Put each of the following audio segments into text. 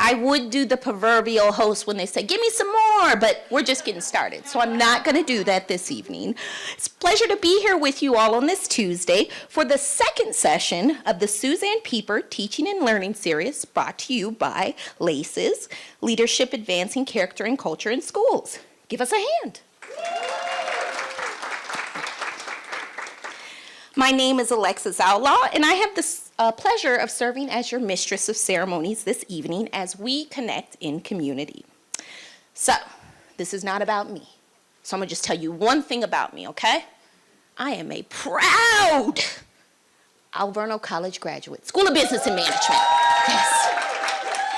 I would do the proverbial host when they say, give me some more, but we're just getting started. So I'm not going to do that this evening. It's a pleasure to be here with you all on this Tuesday for the second session of the Suzanne Pieper Teaching and Learning Series, brought to you by LACES, Leadership Advancing Character and Culture in Schools. Give us a hand. My name is Alexis Outlaw, and I have the pleasure of serving as your mistress of ceremonies this evening as we connect in community. So, this is not about me. So I'm going to just tell you one thing about me, okay? I am a proud Alverno College graduate, School of Business and Management.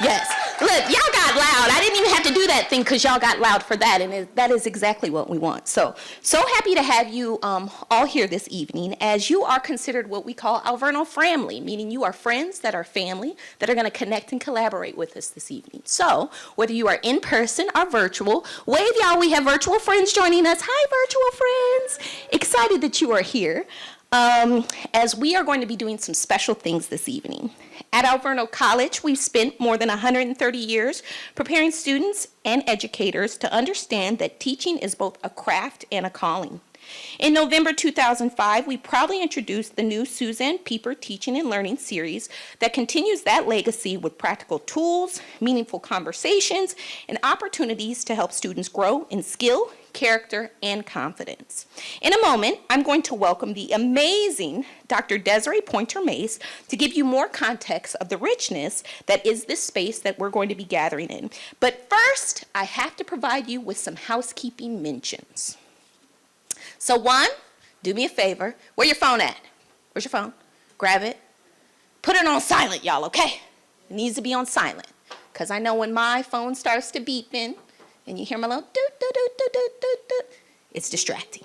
Yes. Look, y'all got loud. I didn't even have to do that thing because y'all got loud for that, and that is exactly what we want. So happy to have you all here this evening, as you are considered what we call Alverno family, meaning you are friends that are family that are going to connect and collaborate with us this evening. So whether you are in person or virtual, wave y'all, we have virtual friends joining us. Hi, virtual friends. Excited that you are here. As we are going to be doing some special things this evening. At Alverno College, we've spent more than 130 years preparing students and educators to understand that teaching is both a craft and a calling. In November 2005, we proudly introduced the new Suzanne Pieper Teaching and Learning Series that continues that legacy with practical tools, meaningful conversations, and opportunities to help students grow in skill, character, and confidence. In a moment, I'm going to welcome the amazing Dr. Desiree Pointer-Mace to give you more context of the richness that is this space that we're going to be gathering in. But first, I have to provide you with some housekeeping mentions. So one, do me a favor. Where your phone at? Where's your phone? Grab it. Put it on silent, y'all, okay? It needs to be on silent. Because I know when my phone starts to beeping, and you hear my little doot, it's distracting.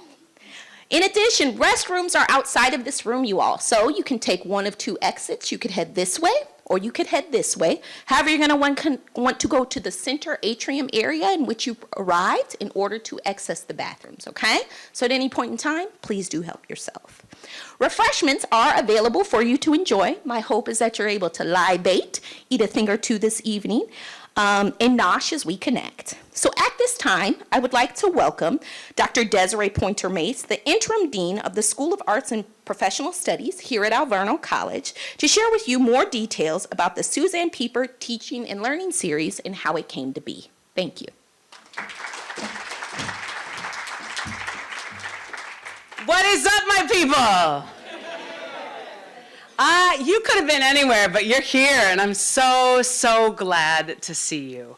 In addition, restrooms are outside of this room, you all. So you can take one of two exits. You could head this way, or you could head this way. However, you're going to want to go to the center atrium area in which you arrived in order to access the bathrooms, okay? So at any point in time, please do help yourself. Refreshments are available for you to enjoy. My hope is that you're able to libate, eat a thing or two this evening, and nosh as we connect. So at this time, I would like to welcome Dr. Desiree Pointer-Mace, the Interim Dean of the School of Arts and Professional Studies here at Alverno College, to share with you more details about the Suzanne Pieper Teaching and Learning Series and how it came to be. Thank you. What is up, my people? You could have been anywhere, but you're here, and I'm so glad to see you.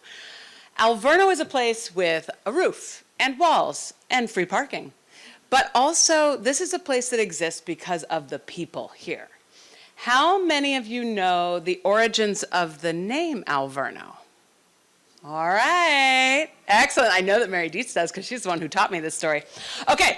Alverno is a place with a roof and walls and free parking. But also, this is a place that exists because of the people here. How many of you know the origins of the name Alverno? All right, excellent. I know that Mary Dietz does because she's the one who taught me this story. Okay,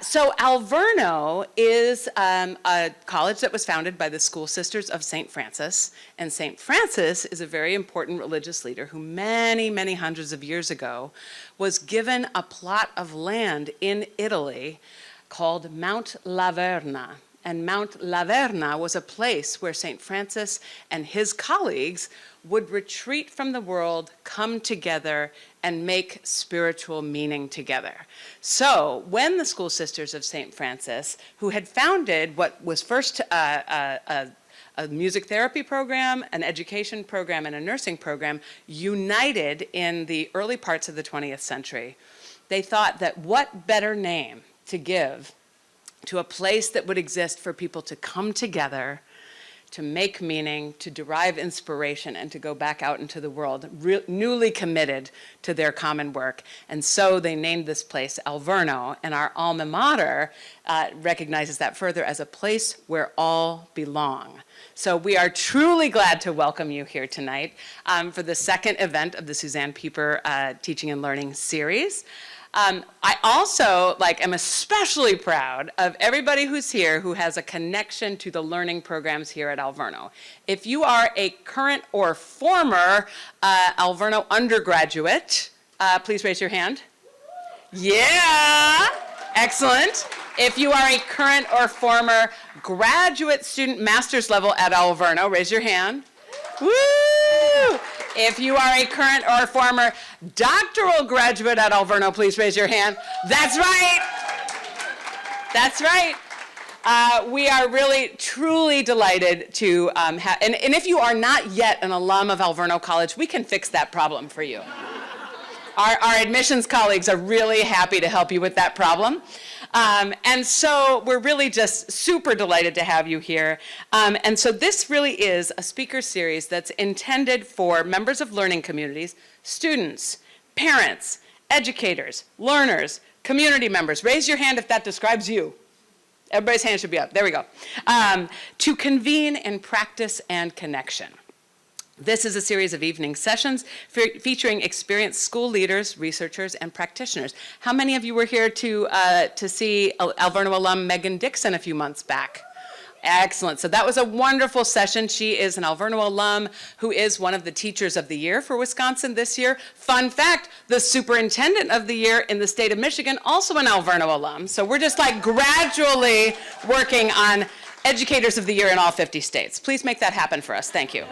so Alverno is a college that was founded by the School Sisters of St. Francis. And St. Francis is a very important religious leader who many hundreds of years ago was given a plot of land in Italy called Mount Laverna. And Mount Laverna was a place where St. Francis and his colleagues would retreat from the world, come together, and make spiritual meaning together. So when the School Sisters of St. Francis, who had founded what was first a music therapy program, an education program, and a nursing program, united in the early parts of the 20th century, they thought that what better name to give to a place that would exist for people to come together, to make meaning, to derive inspiration, and to go back out into the world, newly committed to their common work. And so they named this place Alverno, and our alma mater recognizes that further as a place where all belong. So we are truly glad to welcome you here tonight for the second event of the Suzanne Pieper Teaching and Learning Series. I also am especially proud of everybody who's here who has a connection to the learning programs here at Alverno. If you are a current or former Alverno undergraduate, please raise your hand. Yeah, excellent. If you are a current or former graduate student master's level at Alverno, raise your hand. Woo! If you are a current or former doctoral graduate at Alverno, please raise your hand. That's right. That's right. We are really, truly delighted to have, and if you are not yet an alum of Alverno College, we can fix that problem for you. Our admissions colleagues are really happy to help you with that problem. And so we're really just super delighted to have you here. And so this really is a speaker series that's intended for members of learning communities, students, parents, educators, learners, community members. Raise your hand if that describes you. Everybody's hand should be up. There we go. To convene in practice and connection. This is a series of evening sessions featuring experienced school leaders, researchers, and practitioners. How many of you were here to see Alverno alum Megan Dixon a few months back? Excellent. So that was a wonderful session. She is an Alverno alum who is one of the Teachers of the Year for Wisconsin this year. Fun fact, the Superintendent of the Year in the state of Michigan, also an Alverno alum. So we're just like gradually working on Educators of the Year in all 50 states. Please make that happen for us. Thank you.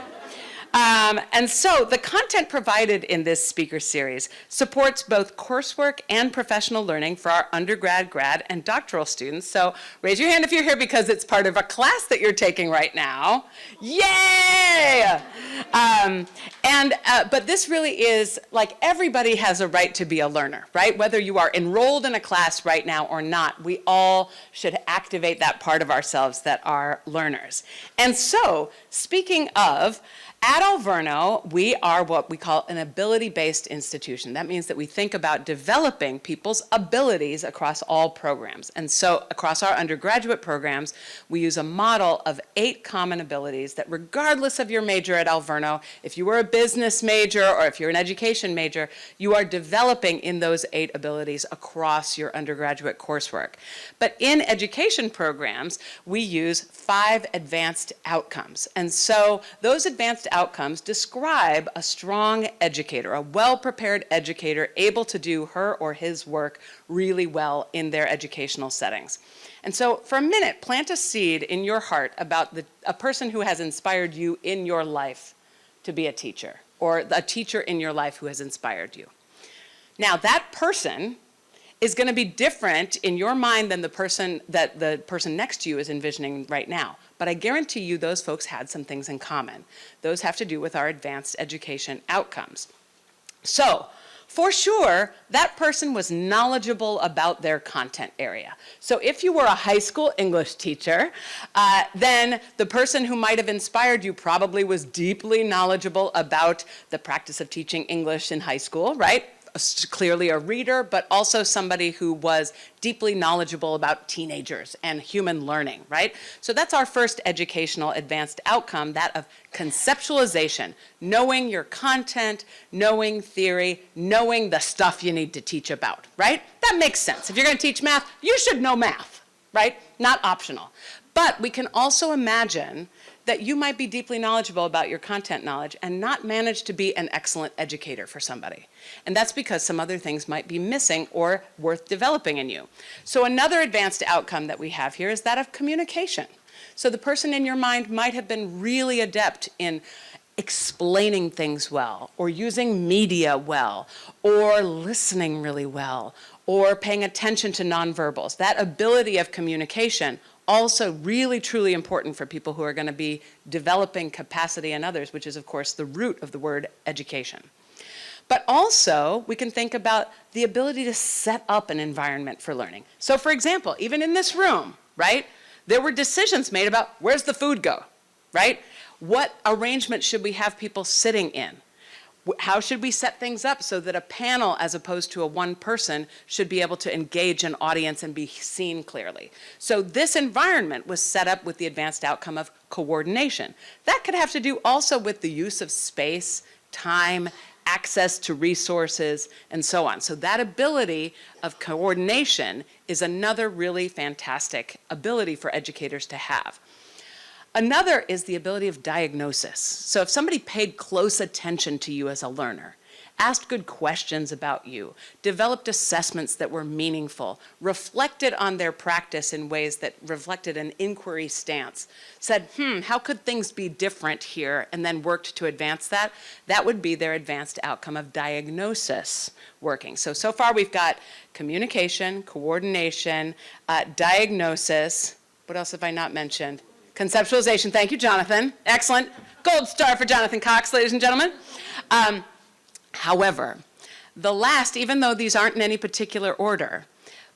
And so the content provided in this speaker series supports both coursework and professional learning for our undergrad, grad, and doctoral students. So raise your hand if you're here because it's part of a class that you're taking right now. Yay! But this really is, like, everybody has a right to be a learner, right? Whether you are enrolled in a class right now or not, we all should activate that part of ourselves that are learners. And so, speaking of, at Alverno, we are what we call an ability-based institution. That means that we think about developing people's abilities across all programs. And so across our undergraduate programs, we use a model of 8 common abilities that regardless of your major at Alverno, if you were a business major or if you're an education major, you are developing in those 8 abilities across your undergraduate coursework. But in education programs, we use 5 advanced outcomes. And so those advanced outcomes describe a strong educator, a well-prepared educator able to do her or his work really well in their educational settings. And so for a minute, plant a seed in your heart about a person who has inspired you in your life to be a teacher, or a teacher in your life who has inspired you. Now that person is going to be different in your mind than the person next to you is envisioning right now. But I guarantee you those folks had some things in common. Those have to do with our advanced education outcomes. So, for sure, that person was knowledgeable about their content area. So if you were a high school English teacher, then the person who might have inspired you probably was deeply knowledgeable about the practice of teaching English in high school, right? Clearly a reader, but also somebody who was deeply knowledgeable about teenagers and human learning, right? So that's our first educational advanced outcome, that of conceptualization, knowing your content, knowing theory, knowing the stuff you need to teach about, right? That makes sense. If you're going to teach math, you should know math, right? Not optional. But we can also imagine that you might be deeply knowledgeable about your content knowledge and not manage to be an excellent educator for somebody. And that's because some other things might be missing or worth developing in you. So another advanced outcome that we have here is that of communication. So the person in your mind might have been really adept in explaining things well, or using media well, or listening really well, or paying attention to nonverbals. That ability of communication also really, truly important for people who are going to be developing capacity in others, which is, of course, the root of the word education. But also, we can think about the ability to set up an environment for learning. So, for example, even in this room, right, there were decisions made about where's the food go, right? What arrangement should we have people sitting in? How should we set things up so that a panel, as opposed to a one person, should be able to engage an audience and be seen clearly? So this environment was set up with the advanced outcome of coordination. That could have to do also with the use of space, time, access to resources, and so on. So that ability of coordination is another really fantastic ability for educators to have. Another is the ability of diagnosis. So if somebody paid close attention to you as a learner asked good questions about you, developed assessments that were meaningful, reflected on their practice in ways that reflected an inquiry stance, said, how could things be different here, and then worked to advance that, that would be their advanced outcome of diagnosis working. So far we've got communication, coordination, diagnosis. What else have I not mentioned? Conceptualization. Thank you, Jonathan. Excellent. Gold star for Jonathan Cox, ladies and gentlemen. However, the last, even though these aren't in any particular order,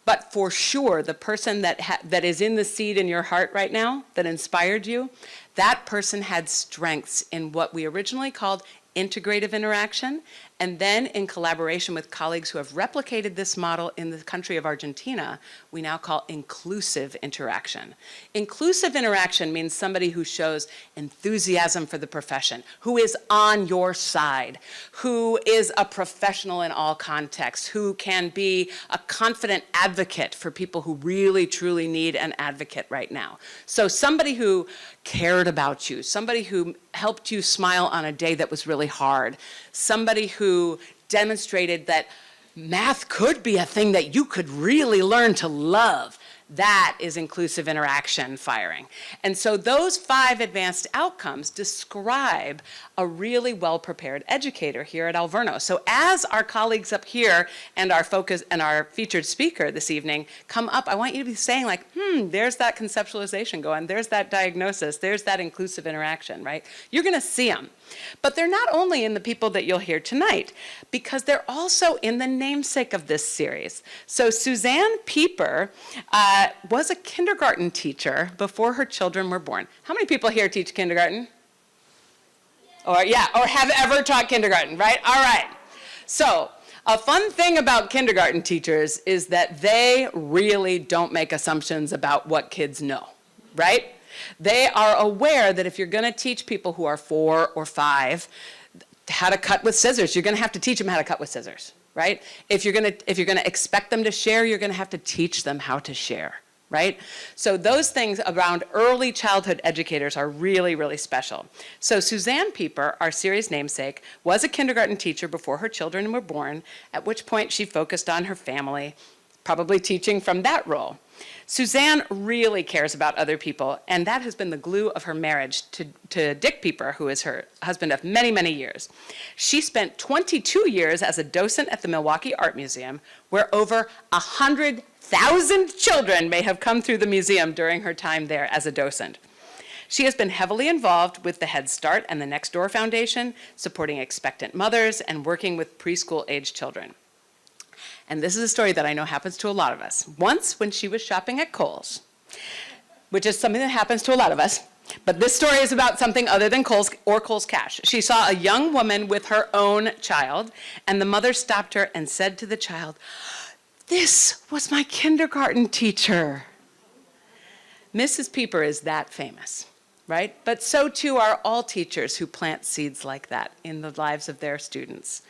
but for sure the person that is in the seed in your heart right now that inspired you, that person had strengths in what we originally called integrative interaction, and then in collaboration with colleagues who have replicated this model in the country of Argentina, we now call inclusive interaction. Inclusive interaction means somebody who shows enthusiasm for the profession, who is on your side, who is a professional in all contexts, who can be a confident advocate for people who really, truly need an advocate right now. So somebody who cared about you, somebody who helped you smile on a day that was really hard, somebody who demonstrated that math could be a thing that you could really learn to love. That is inclusive interaction firing. And so those 5 advanced outcomes describe a really well-prepared educator here at Alverno. So as our colleagues up here and our focus and our featured speaker this evening come up, I want you to be saying like, there's that conceptualization going, there's that diagnosis, there's that inclusive interaction, right? You're gonna see them. But they're not only in the people that you'll hear tonight, because they're also in the namesake of this series. So Suzanne Pieper was a kindergarten teacher before her children were born. How many people here teach kindergarten? Or have ever taught kindergarten, right? All right. So a fun thing about kindergarten teachers is that they really don't make assumptions about what kids know, right? They are aware that if you're going to teach people who are 4 or 5 how to cut with scissors, you're going to have to teach them how to cut with scissors, right? If you're going to expect them to share, you're going to have to teach them how to share, right? So those things around early childhood educators are really, really special. So Suzanne Pieper, our series namesake, was a kindergarten teacher before her children were born, at which point she focused on her family, probably teaching from that role. Suzanne really cares about other people, and that has been the glue of her marriage to Dick Pieper, who is her husband of many, many years. She spent 22 years as a docent at the Milwaukee Art Museum, where over 100,000 children may have come through the museum during her time there as a docent. She has been heavily involved with the Head Start and the Next Door Foundation, supporting expectant mothers and working with preschool-age children. And this is a story that I know happens to a lot of us. Once, when she was shopping at Kohl's, which is something that happens to a lot of us, but this story is about something other than Kohl's or Kohl's Cash. She saw a young woman with her own child, and the mother stopped her and said to the child, "This was my kindergarten teacher." Mrs. Pieper is that famous, right? But so too are all teachers who plant seeds like that in the lives of their students.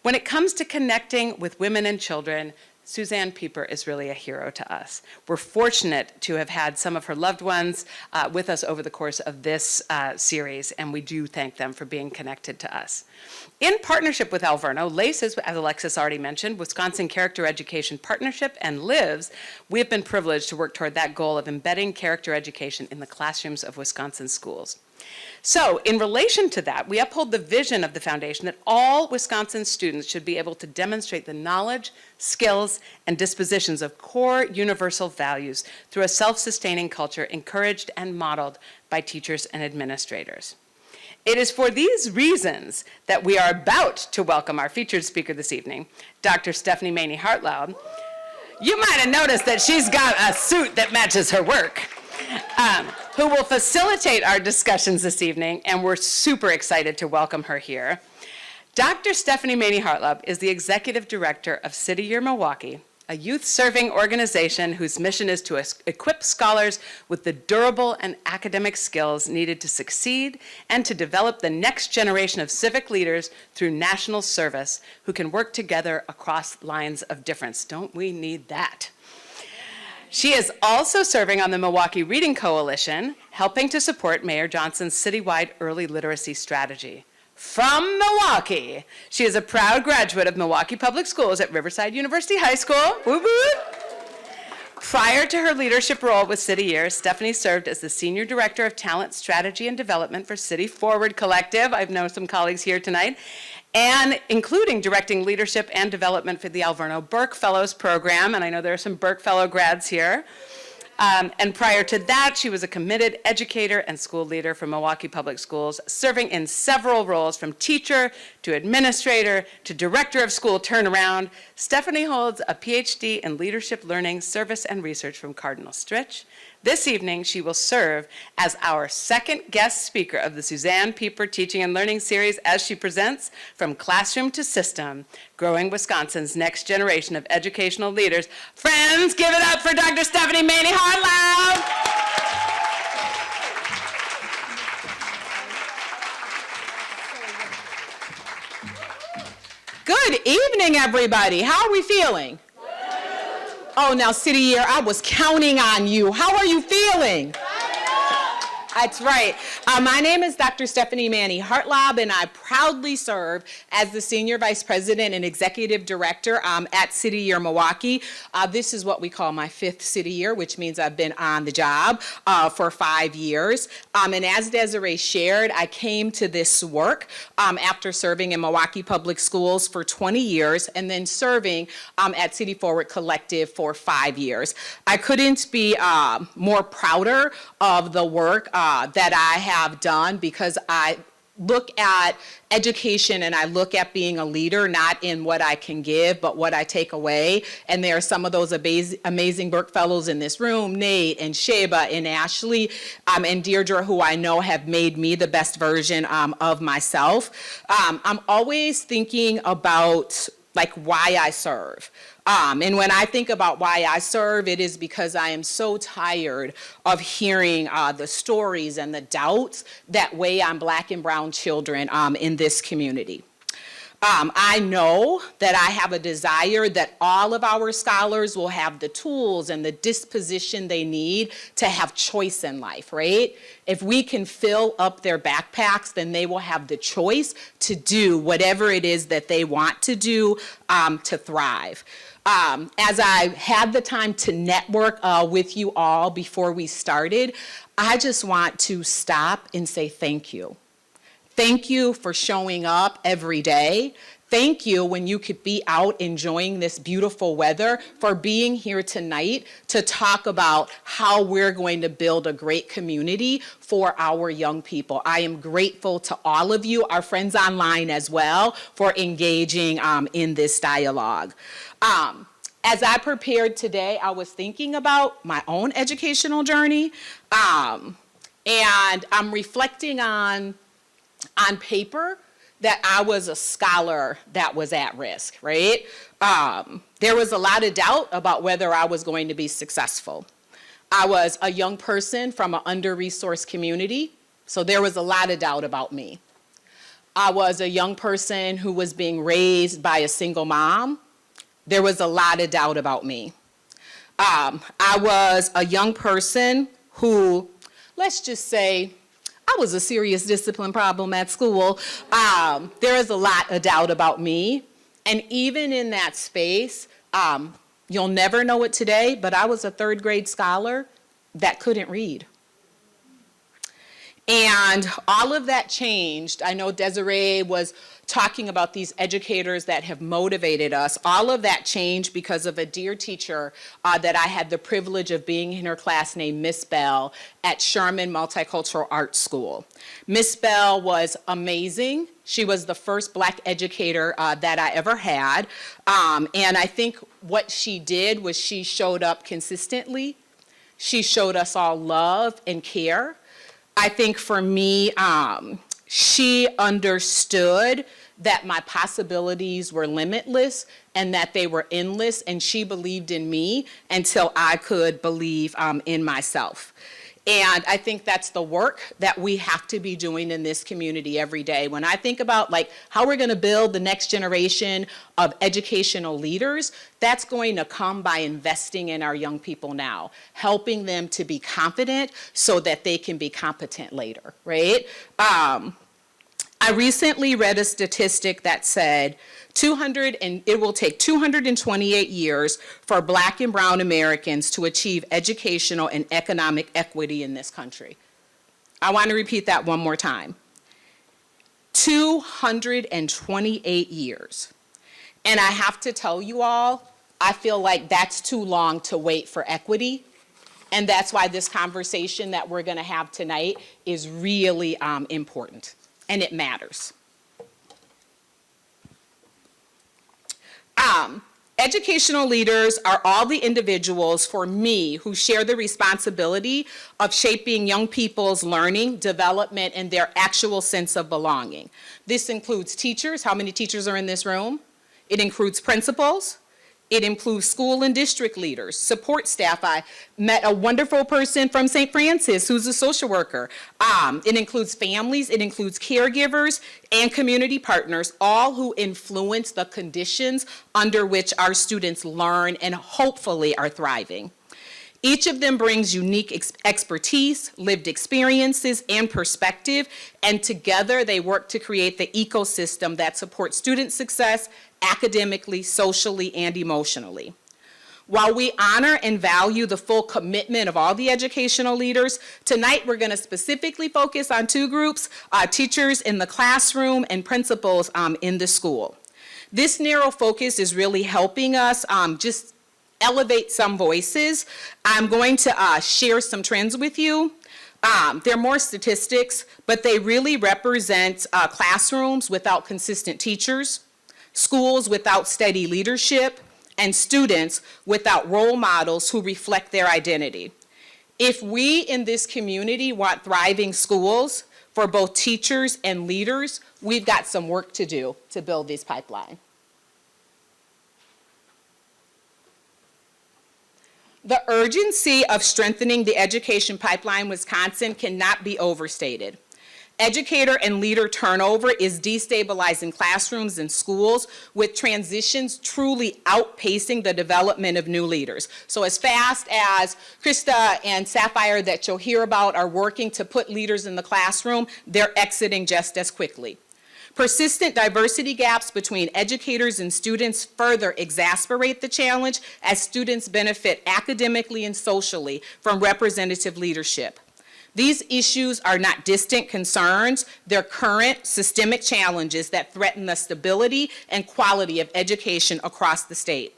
When it comes to connecting with women and children, Suzanne Pieper is really a hero to us. We're fortunate to have had some of her loved ones with us over the course of this series, and we do thank them for being connected to us. In partnership with Alverno, LACES, as Alexis already mentioned, Wisconsin Character Education Partnership, and LIVES, we have been privileged to work toward that goal of embedding character education in the classrooms of Wisconsin schools. So in relation to that, we uphold the vision of the foundation that all Wisconsin students should be able to demonstrate the knowledge, skills, and dispositions of core universal values through a self-sustaining culture encouraged and modeled by teachers and administrators. It is for these reasons that we are about to welcome our featured speaker this evening, Dr. Stephanie Maney Hartlaub. You might have noticed that she's got a suit that matches her work. Who will facilitate our discussions this evening, and we're super excited to welcome her here. Dr. Stephanie Maney Hartlaub is the Executive Director of City Year Milwaukee, a youth-serving organization whose mission is to equip scholars with the durable and academic skills needed to succeed and to develop the next generation of civic leaders through national service who can work together across lines of difference. Don't we need that? She is also serving on the Milwaukee Reading Coalition, helping to support Mayor Johnson's citywide early literacy strategy. from Milwaukee. She is a proud graduate of Milwaukee Public Schools at Riverside University High School. Woo woo. Prior to her leadership role with City Year, Stephanie served as the Senior Director of Talent Strategy and Development for City Forward Collective. I've known some colleagues here tonight. And including directing leadership and development for the Alverno Burke Fellows Program. And I know there are some Burke Fellow grads here. And prior to that, she was a committed educator and school leader for Milwaukee Public Schools, serving in several roles from teacher to administrator to director of school turnaround. Stephanie holds a PhD in leadership learning, service, and research from Cardinal Stritch. This evening, she will serve as our second guest speaker of the Suzanne Pieper Teaching and Learning Series as she presents From Classroom to System, Growing Wisconsin's Next Generation of Educational Leaders. Friends, give it up for Dr. Stephanie Maney Hartlaub. Good evening, everybody. How are we feeling? Oh, now, City Year, I was counting on you. How are you feeling? That's right. My name is Dr. Stephanie Maney Hartlaub, and I proudly serve as the Senior Vice President and Executive Director at City Year Milwaukee. This is what we call my 5th City Year, which means I've been on the job for 5 years. And as Desiree shared, I came to this work after serving in Milwaukee Public Schools for 20 years and then serving at City Forward Collective for 5 years. I couldn't be more prouder of the work that I have done, because I look at education and I look at being a leader not in what I can give, but what I take away. And there are some of those amazing Burke Fellows in this room, Nate and Sheba and Ashley and Deirdre, who I know have made me the best version of myself. I'm always thinking about why I serve. And when I think about why I serve, it is because I am so tired of hearing the stories and the doubts that weigh on Black and brown children in this community. I know that I have a desire that all of our scholars will have the tools and the disposition they need to have choice in life, right? If we can fill up their backpacks, then they will have the choice to do whatever it is that they want to do to thrive. As I had the time to network with you all before we started, I just want to stop and say thank you. Thank you for showing up every day. Thank you when you could be out enjoying this beautiful weather, for being here tonight to talk about how we're going to build a great community for our young people. I am grateful to all of you, our friends online as well, for engaging in this dialogue. As I prepared today, I was thinking about my own educational journey, and I'm reflecting on paper that I was a scholar that was at risk, right? There was a lot of doubt about whether I was going to be successful. I was a young person from an under-resourced community, so there was a lot of doubt about me. I was a young person who was being raised by a single mom. There was a lot of doubt about me. I was a young person who, let's just say, I was a serious discipline problem at school. There is a lot of doubt about me. And even in that space, you'll never know it today, but I was a 3rd grade scholar that couldn't read. And all of that changed. I know Desiree was talking about these educators that have motivated us. All of that changed because of a dear teacher that I had the privilege of being in her class named Miss Bell at Sherman Multicultural Arts School. Miss Bell was amazing. She was the first Black educator that I ever had. And I think what she did was she showed up consistently. She showed us all love and care. I think for me, she understood that my possibilities were limitless and that they were endless, and she believed in me until I could believe in myself. And I think that's the work that we have to be doing in this community every day. When I think about how we're going to build the next generation of educational leaders, that's going to come by investing in our young people now, helping them to be confident so that they can be competent later, right? I recently read a statistic that said it will take 228 years for Black and brown Americans to achieve educational and economic equity in this country. I want to repeat that one more time. 228 years. And I have to tell you all, I feel like that's too long to wait for equity. And that's why this conversation that we're going to have tonight is really important, and it matters. Educational leaders are all the individuals, for me, who share the responsibility of shaping young people's learning, development, and their actual sense of belonging. This includes teachers. How many teachers are in this room? It includes principals. It includes school and district leaders, support staff. I met a wonderful person from St. Francis who's a social worker. It includes families, it includes caregivers and community partners, all who influence the conditions under which our students learn and hopefully are thriving. Each of them brings unique expertise, lived experiences, and perspective, and together they work to create the ecosystem that supports student success academically, socially, and emotionally. While we honor and value the full commitment of all the educational leaders, tonight we're going to specifically focus on two groups, teachers in the classroom and principals in the school. This narrow focus is really helping us just elevate some voices. I'm going to share some trends with you. There are more statistics, but they really represent classrooms without consistent teachers, schools without steady leadership, and students without role models who reflect their identity. If we in this community want thriving schools for both teachers and leaders, we've got some work to do to build this pipeline. The urgency of strengthening the education pipeline in Wisconsin cannot be overstated. Educator and leader turnover is destabilizing classrooms and schools, with transitions truly outpacing the development of new leaders. So as fast as Krista and Sapphire that you'll hear about are working to put leaders in the classroom, they're exiting just as quickly. Persistent diversity gaps between educators and students further exacerbate the challenge as students benefit academically and socially from representative leadership. These issues are not distant concerns, they're current systemic challenges that threaten the stability and quality of education across the state.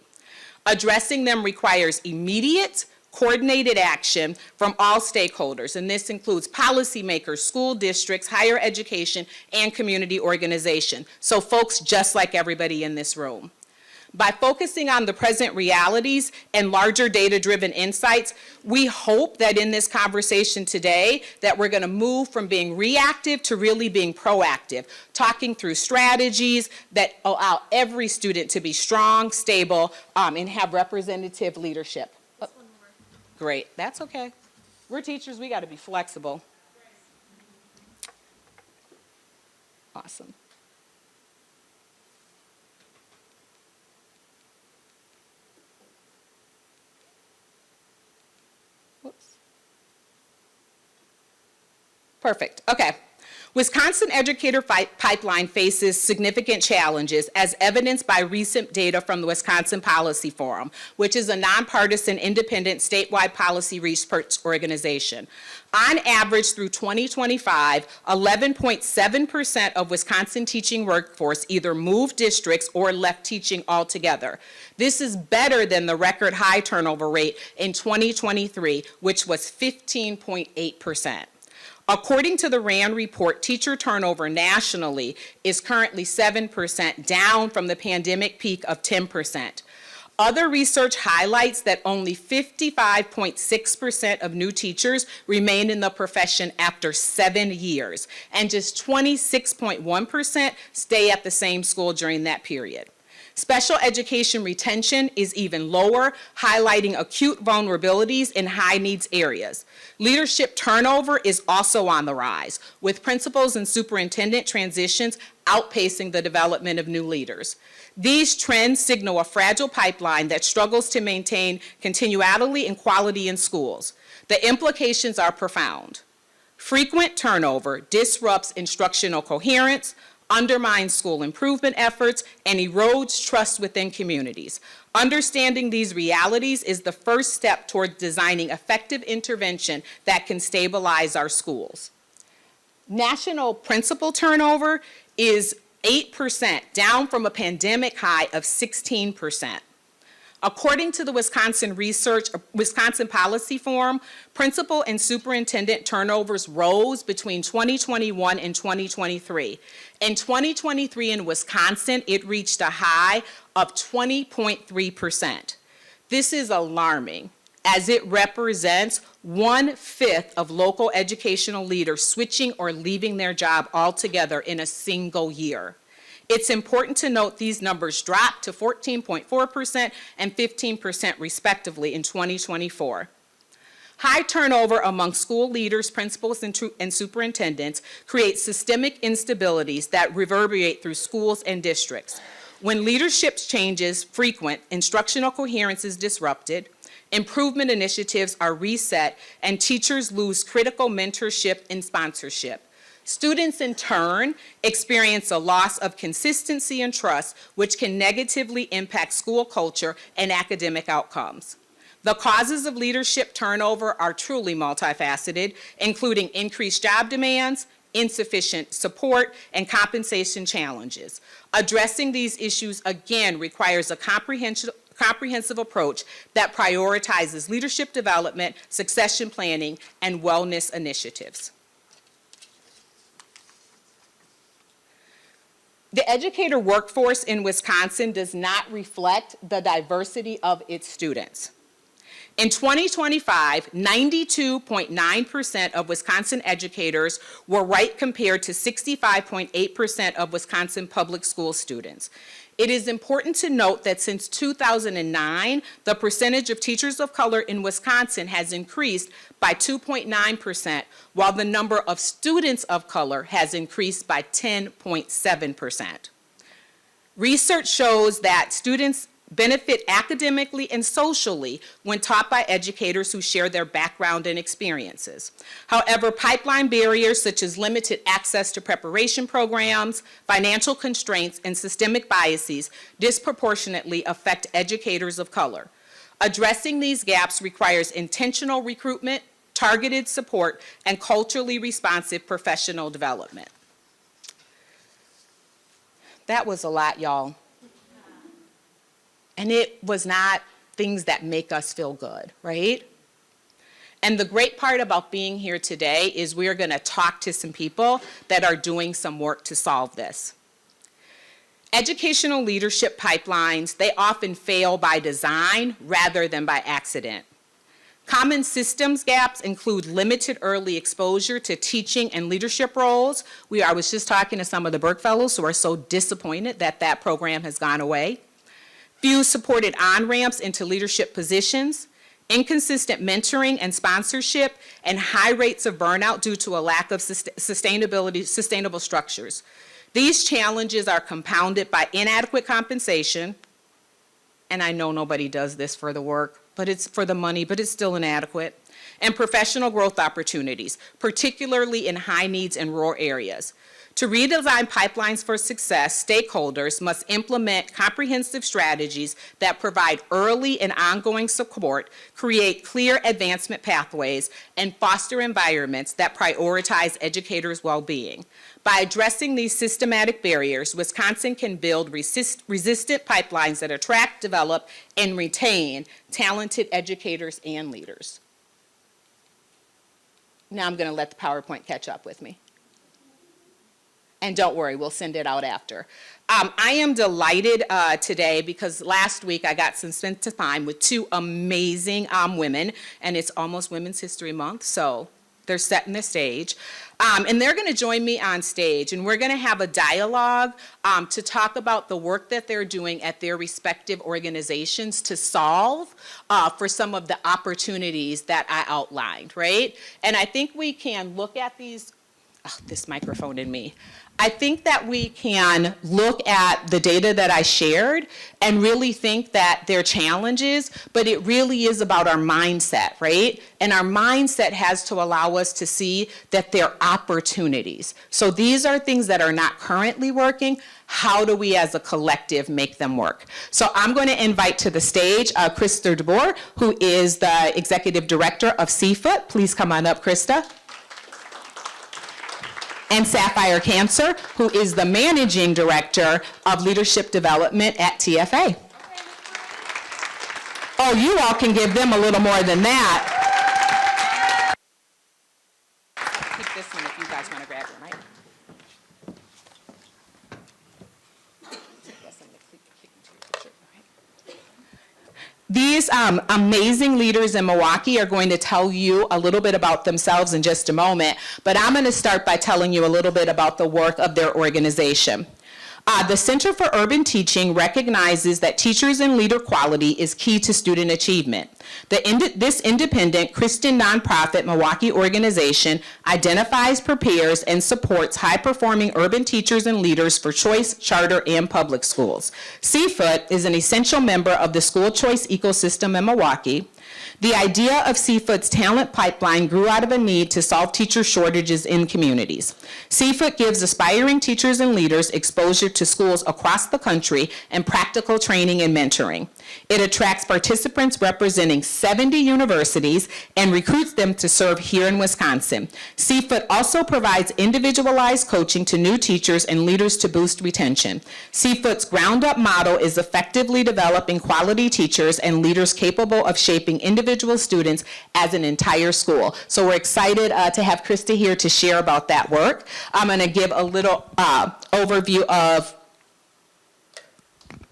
Addressing them requires immediate, coordinated action from all stakeholders, and this includes policymakers, school districts, higher education, and community organizations. So folks just like everybody in this room. By focusing on the present realities and larger data-driven insights, we hope that in this conversation today that we're going to move from being reactive to really being proactive, talking through strategies that allow every student to be strong, stable, and have representative leadership. Great, that's okay. We're teachers, we got to be flexible. Awesome. Whoops. Perfect, okay. Wisconsin educator pipeline faces significant challenges as evidenced by recent data from the Wisconsin Policy Forum, which is a nonpartisan, independent, statewide policy research organization. On average, through 2025, 11.7% of Wisconsin teaching workforce either moved districts or left teaching altogether. This is better than the record high turnover rate in 2023, which was 15.8%. According to the RAND report, teacher turnover nationally is currently 7%, down from the pandemic peak of 10%. Other research highlights that only 55.6% of new teachers remain in the profession after 7 years, and just 26.1% stay at the same school during that period. Special education retention is even lower, highlighting acute vulnerabilities in high needs areas. Leadership turnover is also on the rise, with principals and superintendent transitions outpacing the development of new leaders. These trends signal a fragile pipeline that struggles to maintain continuality and quality in schools. The implications are profound. Frequent turnover disrupts instructional coherence, undermines school improvement efforts, and erodes trust within communities. Understanding these realities is the first step toward designing effective intervention that can stabilize our schools. National principal turnover is 8%, down from a pandemic high of 16%. According to the Wisconsin Policy Forum, principal and superintendent turnovers rose between 2021 and 2023. In 2023 in Wisconsin, it reached a high of 20.3%. This is alarming, as it represents 1/5 of local educational leaders switching or leaving their job altogether in a single year. It's important to note these numbers dropped to 14.4% and 15% respectively in 2024. High turnover among school leaders, principals, and superintendents creates systemic instabilities that reverberate through schools and districts. When leadership changes frequent, instructional coherence is disrupted, improvement initiatives are reset, and teachers lose critical mentorship and sponsorship. Students, in turn, experience a loss of consistency and trust, which can negatively impact school culture and academic outcomes. The causes of leadership turnover are truly multifaceted, including increased job demands, insufficient support, and compensation challenges. Addressing these issues, again, requires a comprehensive approach that prioritizes leadership development, succession planning, and wellness initiatives. The educator workforce in Wisconsin does not reflect the diversity of its students. In 2025, 92.9% of Wisconsin educators were white compared to 65.8% of Wisconsin public school students. It is important to note that since 2009, the percentage of teachers of color in Wisconsin has increased by 2.9%, while the number of students of color has increased by 10.7%. Research shows that students benefit academically and socially when taught by educators who share their background and experiences. However, pipeline barriers such as limited access to preparation programs, financial constraints, and systemic biases disproportionately affect educators of color. Addressing these gaps requires intentional recruitment, targeted support, and culturally responsive professional development. That was a lot, y'all. And it was not things that make us feel good, right? And the great part about being here today is we're going to talk to some people that are doing some work to solve this. Educational leadership pipelines, they often fail by design rather than by accident. Common systems gaps include limited early exposure to teaching and leadership roles. I was just talking to some of the Burke Fellows who are so disappointed that that program has gone away. Few supported on-ramps into leadership positions, inconsistent mentoring and sponsorship, and high rates of burnout due to a lack of sustainable structures. These challenges are compounded by inadequate compensation, and I know nobody does this for the work, but it's for the money, but it's still inadequate, and professional growth opportunities, particularly in high needs and rural areas. To redesign pipelines for success, stakeholders must implement comprehensive strategies that provide early and ongoing support, create clear advancement pathways, and foster environments that prioritize educators' well-being. By addressing these systematic barriers, Wisconsin can build resistant pipelines that attract, develop, and retain talented educators and leaders. Now I'm going to let the PowerPoint catch up with me. And don't worry, we'll send it out after. I am delighted today because last week I got some spent time with two amazing women, and it's almost Women's History Month, so they're setting the stage. And they're going to join me on stage, and we're going to have a dialogue to talk about the work that they're doing at their respective organizations to solve for some of the opportunities that I outlined, right? And I think we can look at these this microphone in me. I think that we can look at the data that I shared and really think that they're challenges, but it really is about our mindset, right? And our mindset has to allow us to see that they're opportunities. So these are things that are not currently working. How do we as a collective make them work? So I'm going to invite to the stage Krista DeBoer, who is the Executive Director of CFOOT. Please come on up, Krista. And Sapphire Cancer, who is the Managing Director of Leadership Development at TFA. Oh, you all can give them a little more than that. Keep this one if you guys want to grab your mic. These amazing leaders in Milwaukee are going to tell you a little bit about themselves in just a moment, but I'm going to start by telling you a little bit about the work of their organization. The Center for Urban Teaching recognizes that teachers and leader quality is key to student achievement. This independent Christian nonprofit Milwaukee organization identifies, prepares, and supports high-performing urban teachers and leaders for choice, charter, and public schools. CFOOT is an essential member of the school choice ecosystem in Milwaukee. The idea of CFOOT's talent pipeline grew out of a need to solve teacher shortages in communities. CFOOT gives aspiring teachers and leaders exposure to schools across the country and practical training and mentoring. It attracts participants representing 70 universities and recruits them to serve here in Wisconsin. CFOOT also provides individualized coaching to new teachers and leaders to boost retention. CFOOT's ground-up model is effectively developing quality teachers and leaders capable of shaping individual students as an entire school. So we're excited to have Krista here to share about that work. I'm going to give a little overview of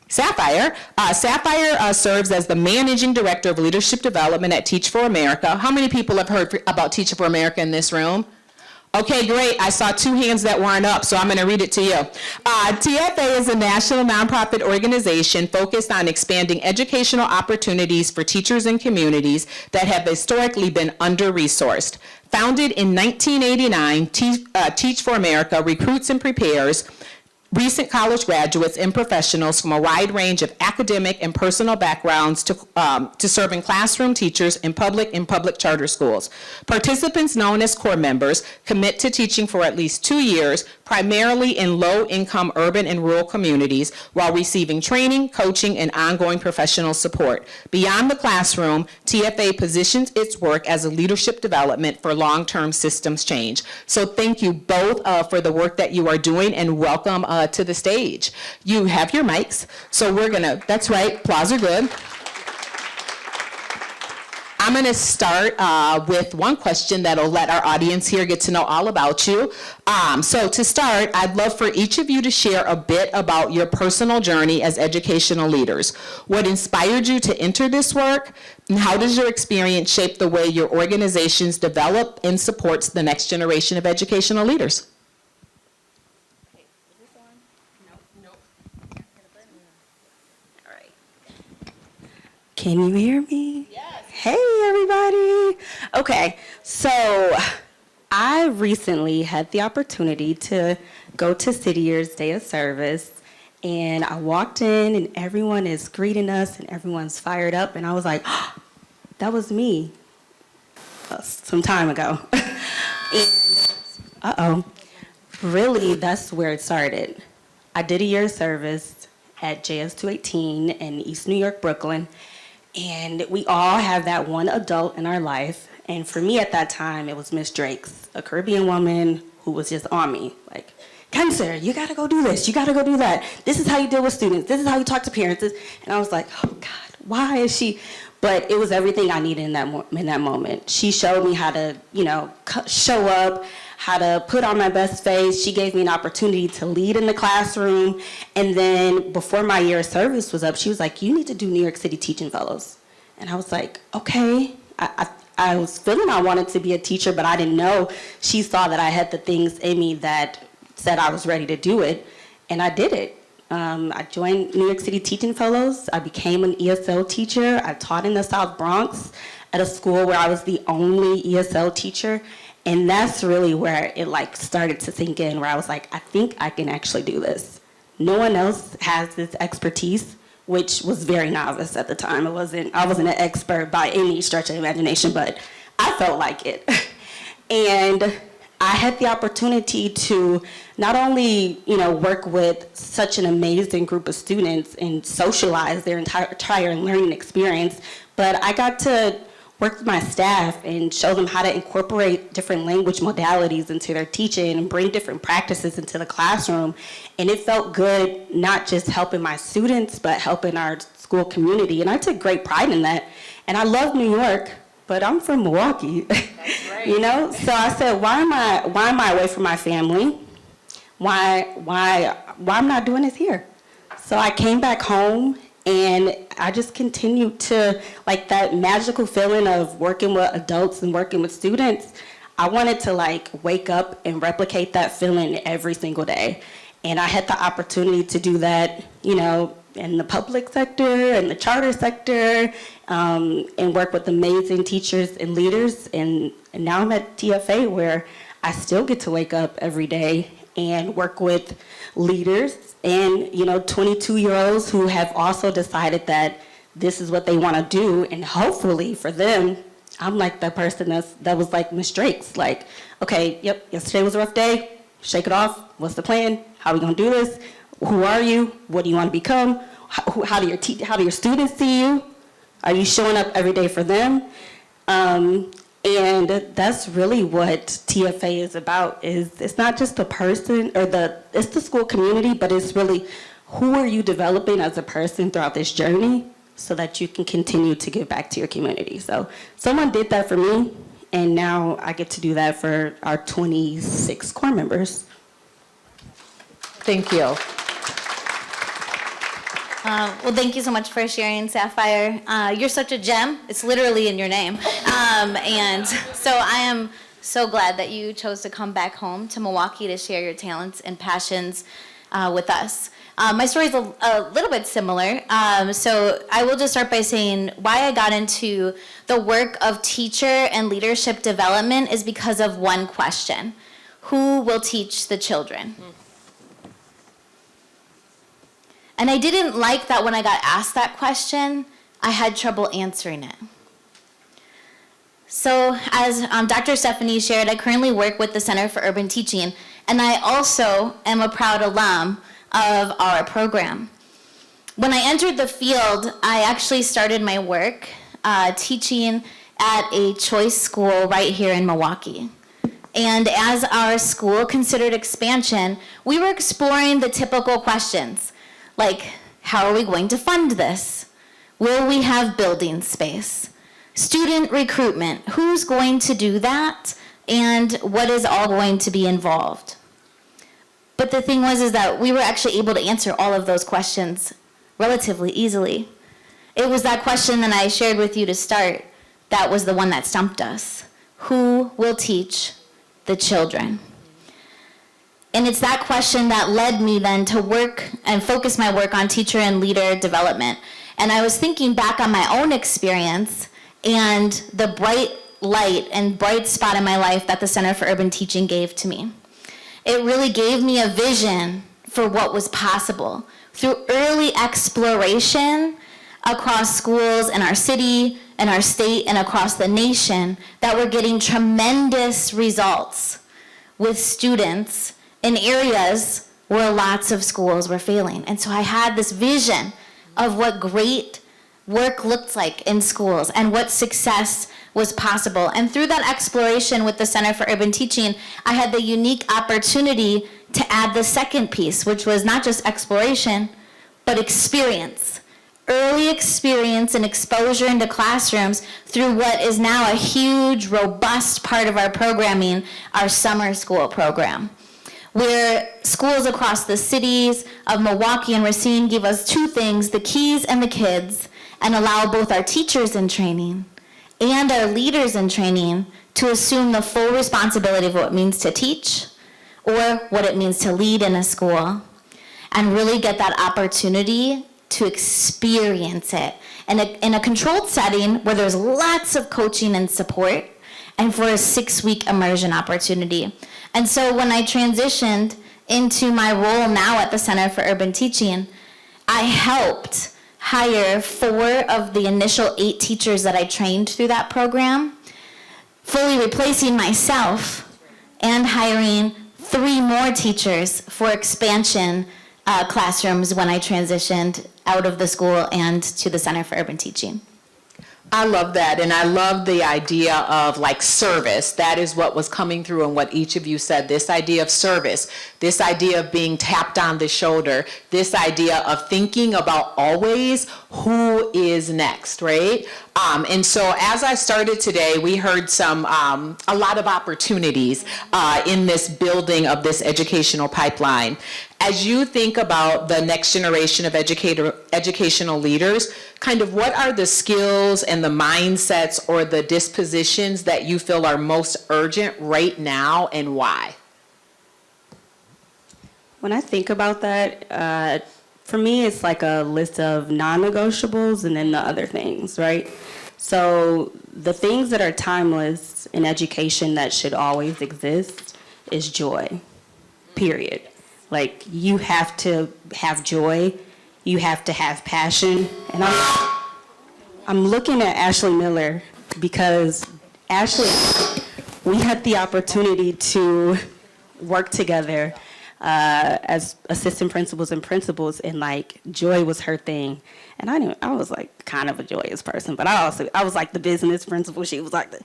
Sapphire. Sapphire serves as the Managing Director of Leadership Development at Teach for America. How many people have heard about Teach for America in this room? Okay, great. I saw 2 hands that weren't up, so I'm going to read it to you. TFA is a national nonprofit organization focused on expanding educational opportunities for teachers and communities that have historically been under-resourced. Founded in 1989, Teach for America recruits and prepares recent college graduates and professionals from a wide range of academic and personal backgrounds to serving classroom teachers in public charter schools. Participants known as core members commit to teaching for at least 2 years, primarily in low-income urban and rural communities, while receiving training, coaching, and ongoing professional support. Beyond the classroom, TFA positions its work as a leadership development for long-term systems change. So thank you both for the work that you are doing, and welcome to the stage. You have your mics, so we're gonna, that's right, applause are good. I'm going to start with one question that'll let our audience here get to know all about you. So to start, I'd love for each of you to share a bit about your personal journey as educational leaders. What inspired you to enter this work, and how does your experience shape the way your organizations develop and supports the next generation of educational leaders? Can you hear me? Yes. Hey, everybody. Okay, so I recently had the opportunity to go to City Year's Day of Service, and I walked in, and everyone is greeting us, and everyone's fired up, and I was like, oh, that was me some time ago. And, really, that's where it started. I did a year of service at JS 218 in East New York, Brooklyn. And we all have that one adult in our life. And for me at that time, it was Miss Drake's, a Caribbean woman who was just on me. Like, Cancer, you gotta go do this, you gotta go do that. This is how you deal with students, this is how you talk to parents. And I was like, oh God, why is she? But it was everything I needed in that moment. She showed me how to, show up, how to put on my best face. She gave me an opportunity to lead in the classroom. And then before my year of service was up, she was like, you need to do New York City Teaching Fellows. And I was like, okay. I was feeling I wanted to be a teacher, but I didn't know she saw that I had the things in me that said I was ready to do it. And I did it. I joined New York City Teaching Fellows. I became an ESL teacher. I taught in the South Bronx at a school where I was the only ESL teacher. And that's really where it like started to sink in, where I was like, I think I can actually do this. No one else has this expertise, which was very novice at the time. I wasn't an expert by any stretch of the imagination, but I felt like it. And I had the opportunity to not only, work with such an amazing group of students and socialize their entire learning experience, but I got to work with my staff and show them how to incorporate different language modalities into their teaching and bring different practices into the classroom. And it felt good, not just helping my students, but helping our school community. And I took great pride in that. And I love New York, but I'm from Milwaukee. That's right. So I said, why am I away from my family? Why I'm not doing this here? So I came back home, and I just continued to, like, that magical feeling of working with adults and working with students. I wanted to, like, wake up and replicate that feeling every single day. And I had the opportunity to do that, in the public sector and the charter sector, and work with amazing teachers and leaders. And now I'm at TFA, where I still get to wake up every day and work with leaders and 22-year-olds who have also decided that this is what they want to do. And hopefully for them, I'm like that person that was like Miss Drake's, like, okay, yep, yesterday was a rough day, shake it off, what's the plan, how are we going to do this, who are you, what do you want to become, how do your students see you, are you showing up every day for them? And that's really what TFA is about. It's not just the person it's the school community, but it's really who are you developing as a person throughout this journey so that you can continue to give back to your community. So someone did that for me, and now I get to do that for our 26 core members. Thank you. Well, thank you so much for sharing, Sapphire. You're such a gem. It's literally in your name. And so I am so glad that you chose to come back home to Milwaukee to share your talents and passions with us. My story is a little bit similar. So I will just start by saying why I got into the work of teacher and leadership development is because of one question. Who will teach the children? And I didn't like that when I got asked that question, I had trouble answering it. So as Dr. Stephanie shared, I currently work with the Center for Urban Teaching, and I also am a proud alum of our program. When I entered the field, I actually started my work teaching at a choice school right here in Milwaukee. And as our school considered expansion, we were exploring the typical questions. Like, how are we going to fund this? Will we have building space? Student recruitment, who's going to do that? And what is all going to be involved? But the thing was that we were actually able to answer all of those questions relatively easily. It was that question that I shared with you to start that was the one that stumped us. Who will teach the children? And it's that question that led me then to work and focus my work on teacher and leader development. And I was thinking back on my own experience and the bright light and bright spot in my life that the Center for Urban Teaching gave to me. It really gave me a vision for what was possible through early exploration across schools in our city, in our state, and across the nation that were getting tremendous results with students in areas where lots of schools were failing. And so I had this vision of what great work looked like in schools and what success was possible. And through that exploration with the Center for Urban Teaching, I had the unique opportunity to add the second piece, which was not just exploration, but experience. Early experience and exposure into classrooms through what is now a huge, robust part of our programming, our summer school program, where schools across the cities of Milwaukee and Racine give us two things, the keys and the kids, and allow both our teachers in training and our leaders in training to assume the full responsibility of what it means to teach or what it means to lead in a school, and really get that opportunity to experience it in a controlled setting where there's lots of coaching and support, and for a 6-week immersion opportunity. And so when I transitioned into my role now at the Center for Urban Teaching, I helped hire 4 of the initial 8 teachers that I trained through that program, fully replacing myself and hiring 3 more teachers for expansion classrooms when I transitioned out of the school and to the Center for Urban Teaching. I love that, and I love the idea of like service. That is what was coming through and what each of you said, this idea of service, this idea of being tapped on the shoulder, this idea of thinking about always who is next, right? And so as I started today, we heard a lot of opportunities in this building of this educational pipeline. As you think about the next generation of educational leaders, kind of what are the skills and the mindsets or the dispositions that you feel are most urgent right now, and why? When I think about that, for me, it's like a list of non-negotiables and then the other things, right? So the things that are timeless in education that should always exist is joy, period. Like, you have to have joy, you have to have passion. And I'm looking at Ashley Miller because Ashley, we had the opportunity to work together as assistant principals and principals, and like joy was her thing. And I was like kind of a joyous person, but I was like the business principal. She was like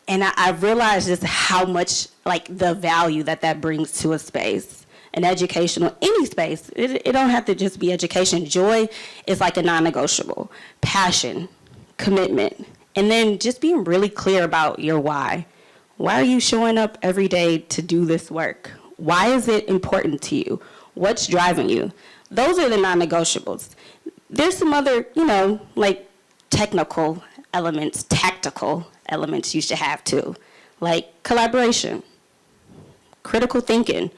and I realized just how much like the value that brings to a space. An educational, any space. It don't have to just be education. Joy is like a non-negotiable. Passion, commitment, and then just being really clear about your why. Why are you showing up every day to do this work? Why is it important to you? What's driving you? Those are the non-negotiables. There's some other, like technical elements, tactical elements you should have too, like collaboration, critical thinking.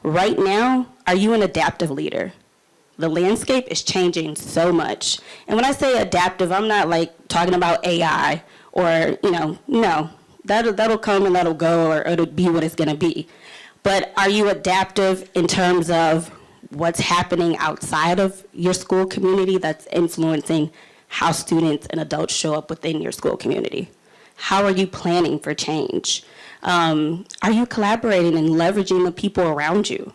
Right now, are you an adaptive leader? The landscape is changing so much. And when I say adaptive, I'm not like talking about AI or, no, that'll come and that'll go, or it'll be what it's gonna be. But are you adaptive in terms of what's happening outside of your school community that's influencing how students and adults show up within your school community? How are you planning for change? Are you collaborating and leveraging the people around you?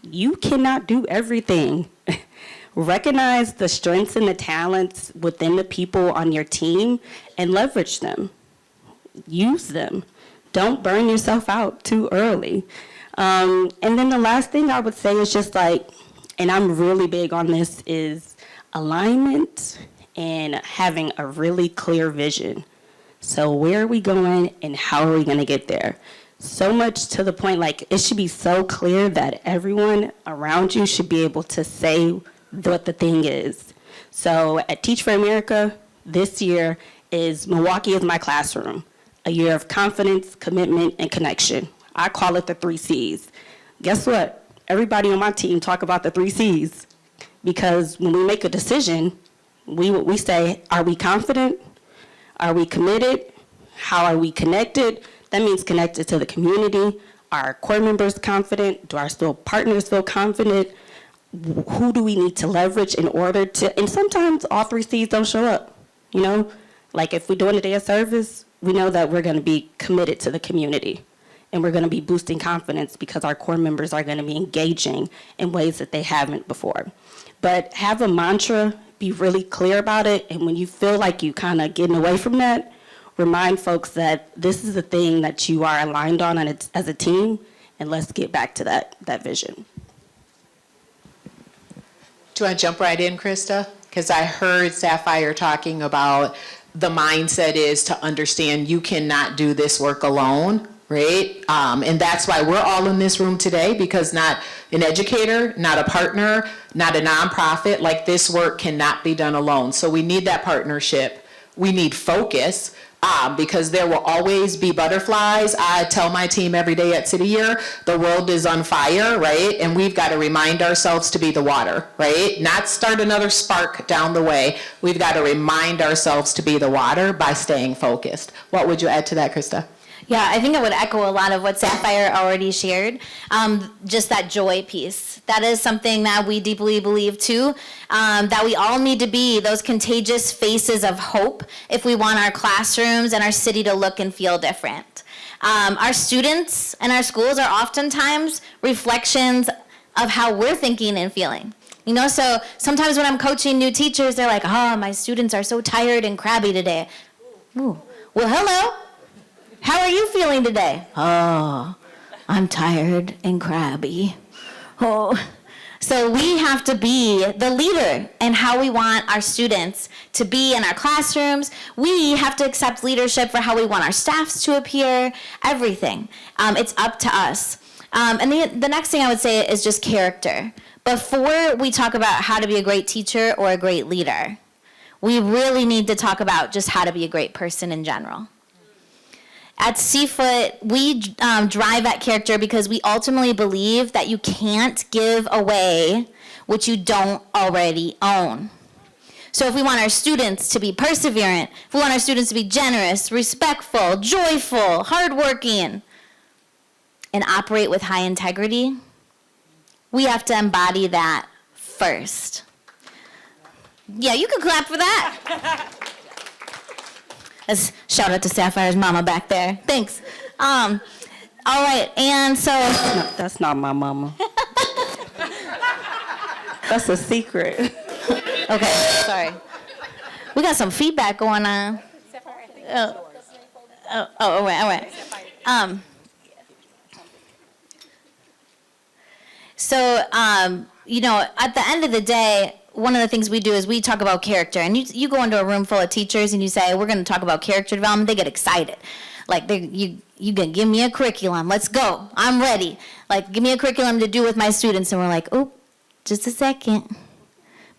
You cannot do everything. Recognize the strengths and the talents within the people on your team and leverage them. Use them. Don't burn yourself out too early. And then the last thing I would say is just like, and I'm really big on this, is alignment and having a really clear vision. So where are we going and how are we going to get there? So much to the point, like, it should be so clear that everyone around you should be able to say what the thing is. So at Teach for America, this year is Milwaukee is my classroom, a year of confidence, commitment, and connection. I call it the 3 C's. Guess what? Everybody on my team talk about the 3 C's, because when we make a decision, we say, are we confident? Are we committed? How are we connected? That means connected to the community. Are our core members confident? Do our still partners feel confident? Who do we need to leverage in order to, and sometimes all 3 C's don't show up, Like if we're doing a day of service, we know that we're gonna be committed to the community, and we're gonna be boosting confidence because our core members are gonna be engaging in ways that they haven't before. But have a mantra, be really clear about it, and when you feel like you kind of getting away from that, remind folks that this is the thing that you are aligned on as a team, and let's get back to that vision. Do you want to jump right in, Krista? Because I heard Sapphire talking about the mindset is to understand you cannot do this work alone, right? And that's why we're all in this room today, because not an educator, not a partner, not a nonprofit, like this work cannot be done alone. So we need that partnership. We need focus. Because there will always be butterflies. I tell my team every day at City Year, the world is on fire, right? And we've got to remind ourselves to be the water, right? Not start another spark down the way. We've got to remind ourselves to be the water by staying focused. What would you add to that, Krista? Yeah, I think I would echo a lot of what Sapphire already shared. Just that joy piece. That is something that we deeply believe too, that we all need to be those contagious faces of hope if we want our classrooms and our city to look and feel different. Our students and our schools are oftentimes reflections of how we're thinking and feeling. You know, so sometimes when I'm coaching new teachers, they're like, oh, my students are so tired and crabby today. Ooh. Well, hello. How are you feeling today? Oh, I'm tired and crabby. Oh. So we have to be the leader in how we want our students to be in our classrooms. We have to accept leadership for how we want our staffs to appear, everything. It's up to us. And the next thing I would say is just character. Before we talk about how to be a great teacher or a great leader, we really need to talk about just how to be a great person in general. At Seafoot, we drive at character because we ultimately believe that you can't give away what you don't already own. So if we want our students to be perseverant, if we want our students to be generous, respectful, joyful, hardworking, and operate with high integrity, we have to embody that first. Yeah, you can clap for that. Let's shout out to Sapphire's mama back there. Thanks. All right, and so. No, that's not my mama. That's a secret. Okay, sorry. We got some feedback going on. All right. So, you know, at the end of the day, one of the things we do is we talk about character. And you go into a room full of teachers and you say, we're going to talk about character development. They get excited. Like, you can give me a curriculum. Let's go. I'm ready. Like, give me a curriculum to do with my students. And we're like, oh, just a second.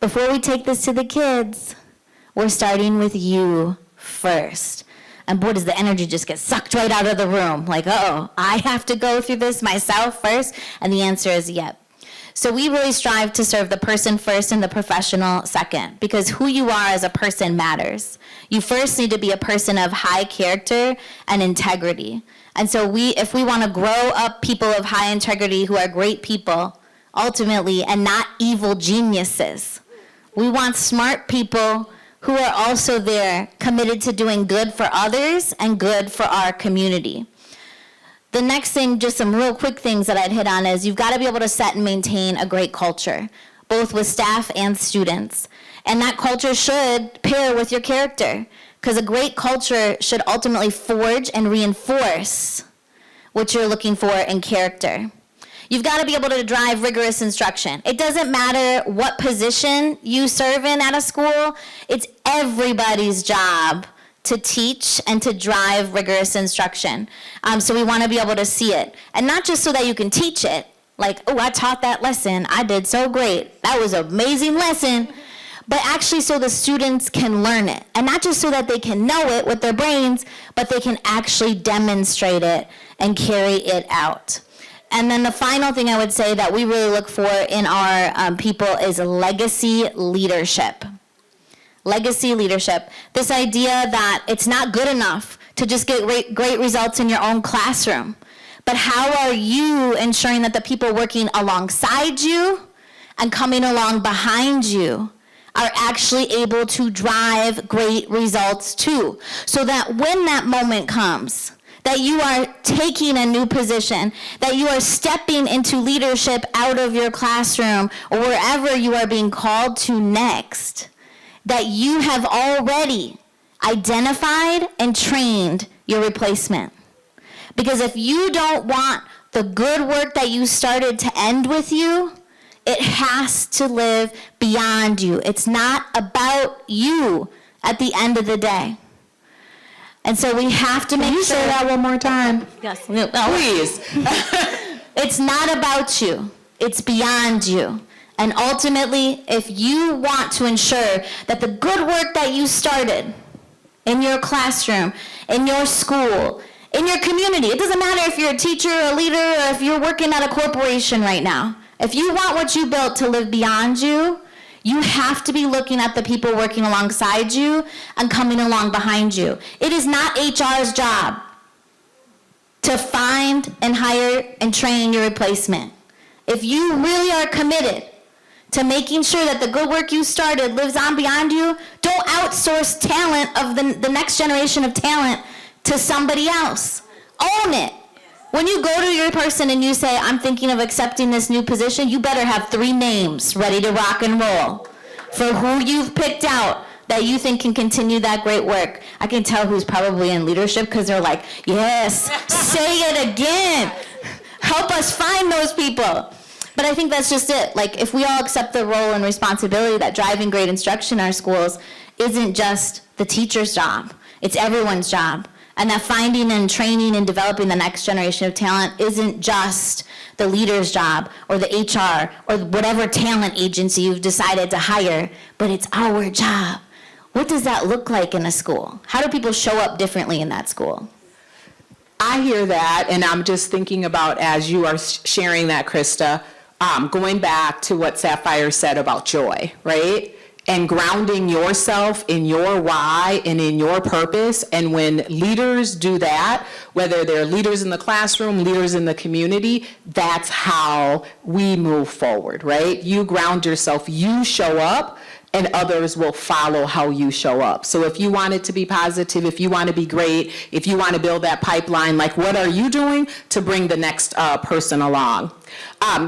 Before we take this to the kids, we're starting with you first. And boy, does the energy just get sucked right out of the room. Like, uh-oh, I have to go through this myself first? And the answer is yep. So we really strive to serve the person first and the professional second, because who you are as a person matters. You first need to be a person of high character and integrity. And so if we want to grow up people of high integrity who are great people, ultimately, and not evil geniuses, we want smart people who are also there, committed to doing good for others and good for our community. The next thing, just some real quick things that I'd hit on, is you've got to be able to set and maintain a great culture, both with staff and students. And that culture should pair with your character, because a great culture should ultimately forge and reinforce what you're looking for in character. You've got to be able to drive rigorous instruction. It doesn't matter what position you serve in at a school. It's everybody's job to teach and to drive rigorous instruction. So we want to be able to see it. And not just so that you can teach it, like, oh, I taught that lesson. I did so great. That was an amazing lesson. But actually so the students can learn it. And not just so that they can know it with their brains, but they can actually demonstrate it and carry it out. And then the final thing I would say that we really look for in our people is legacy leadership. Legacy leadership. This idea that it's not good enough to just get great results in your own classroom, but how are you ensuring that the people working alongside you and coming along behind you are actually able to drive great results too, so that when that moment comes, that you are taking a new position, that you are stepping into leadership out of your classroom or wherever you are being called to next, that you have already identified and trained your replacement. Because if you don't want the good work that you started to end with you, it has to live beyond you. It's not about you at the end of the day. And so we have to make sure. Say that one more time. Yes. Please. It's not about you. It's beyond you. And ultimately, if you want to ensure that the good work that you started in your classroom, in your school, in your community, it doesn't matter if you're a teacher or a leader or if you're working at a corporation right now. If you want what you built to live beyond you, you have to be looking at the people working alongside you and coming along behind you. It is not HR's job to find and hire and train your replacement. If you really are committed to making sure that the good work you started lives on beyond you, don't outsource talent of the next generation of talent to somebody else. Own it. When you go to your person and you say, I'm thinking of accepting this new position, you better have 3 names ready to rock and roll for who you've picked out that you think can continue that great work. I can tell who's probably in leadership because they're like, yes, say it again. Help us find those people. But I think that's just it. Like, if we all accept the role and responsibility that driving great instruction in our schools isn't just the teacher's job, it's everyone's job. And that finding and training and developing the next generation of talent isn't just the leader's job or the HR or whatever talent agency you've decided to hire, but it's our job. What does that look like in a school? How do people show up differently in that school? I hear that, and I'm just thinking about, as you are sharing that, Krista, going back to what Sapphire said about joy, right? And grounding yourself in your why and in your purpose. And when leaders do that, whether they're leaders in the classroom, leaders in the community, that's how we move forward, right? You ground yourself, you show up, and others will follow how you show up. So if you want it to be positive, if you want to be great, if you want to build that pipeline, like, what are you doing to bring the next person along?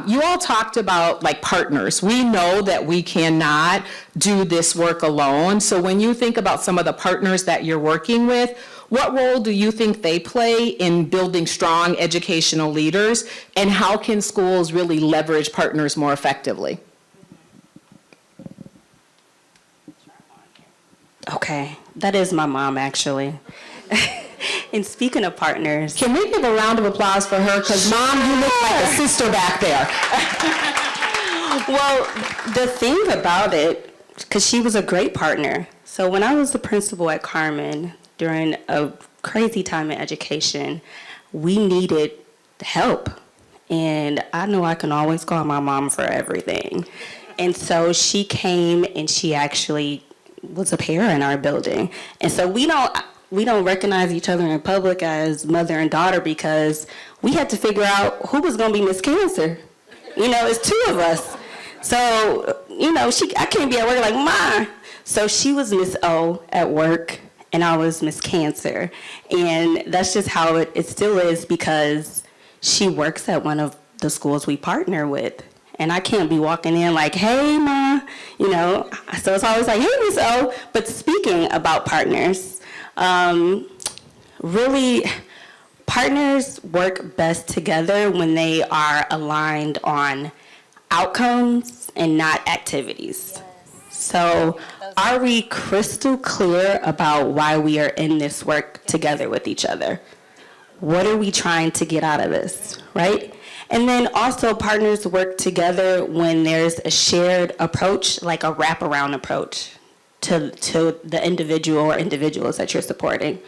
You all talked about, like, partners. We know that we cannot do this work alone. So when you think about some of the partners that you're working with, what role do you think they play in building strong educational leaders, and how can schools really leverage partners more effectively? Okay, that is my mom, actually. And speaking of partners, Can we give a round of applause for her? Because, Mom, you look like a sister back there. well, the thing about it, because she was a great partner. So when I was the principal at Carmen during a crazy time in education, we needed help. And I know I can always call my mom for everything. And so she came and she actually was a pair in our building. And so we don't recognize each other in public as mother and daughter because we had to figure out who was going to be Miss Cancer. You know, it's 2 of us. So, you know, I can't be at work like, Ma. So she was Miss O at work, and I was Miss Cancer. And that's just how it still is, because she works at one of the schools we partner with. And I can't be walking in like, hey, Ma, you know. So it's always like, hey, Miss O. But speaking about partners, really, partners work best together when they are aligned on outcomes and not activities. Yes. So are we crystal clear about why we are in this work together with each other? What are we trying to get out of this, right? And then also partners work together when there's a shared approach, like a wraparound approach to the individual or individuals that you're supporting.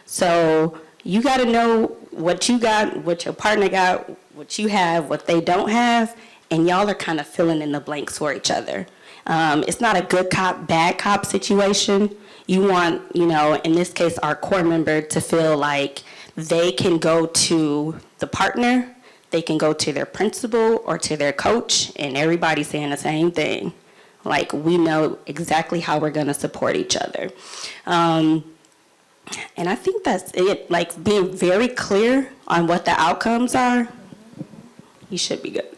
So you got to know what you got, what your partner got, what you have, what they don't have, and y'all are kind of filling in the blanks for each other. It's not a good cop, bad cop situation. You want, you know, in this case, our core member to feel like they can go to the partner, they can go to their principal or to their coach, and everybody's saying the same thing. Like, we know exactly how we're going to support each other. And I think that's it. Like, being very clear on what the outcomes are, you should be good.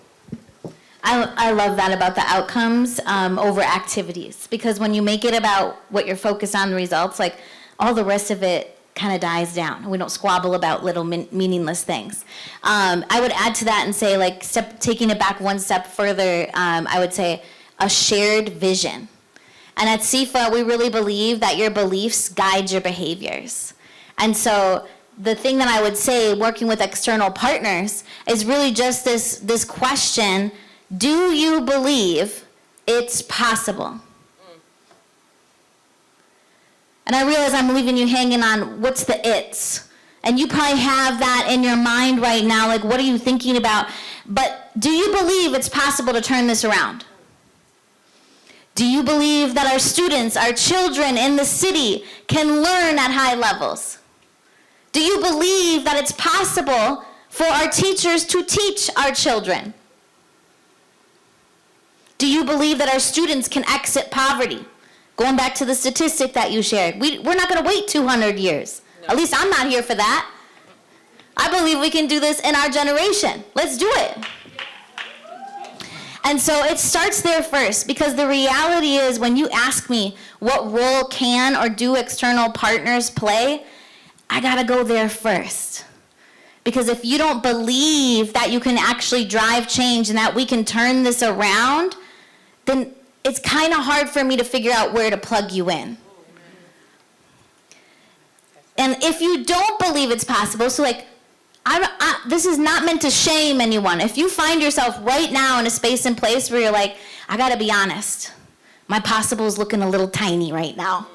I love that about the outcomes over activities, because when you make it about what you're focused on, the results, like, all the rest of it kind of dies down. We don't squabble about little meaningless things. I would add to that and say, like, taking it back one step further, I would say a shared vision. And at CIFA, we really believe that your beliefs guide your behaviors. And so the thing that I would say, working with external partners, is really just this question: do you believe it's possible? And I realize I'm leaving you hanging on what's the it's. And you probably have that in your mind right now, like, what are you thinking about? But do you believe it's possible to turn this around? Do you believe that our students, our children in the city can learn at high levels? Do you believe that it's possible for our teachers to teach our children? Do you believe that our students can exit poverty? Going back to the statistic that you shared, we're not going to wait 200 years. No. At least I'm not here for that. I believe we can do this in our generation. Let's do it. And so it starts there first, because the reality is, when you ask me what role can or do external partners play, I gotta go there first. Because if you don't believe that you can actually drive change and that we can turn this around, then it's kind of hard for me to figure out where to plug you in. And if you don't believe it's possible, so like, this is not meant to shame anyone. If you find yourself right now in a space and place where you're like, I gotta be honest, my possible is looking a little tiny right now,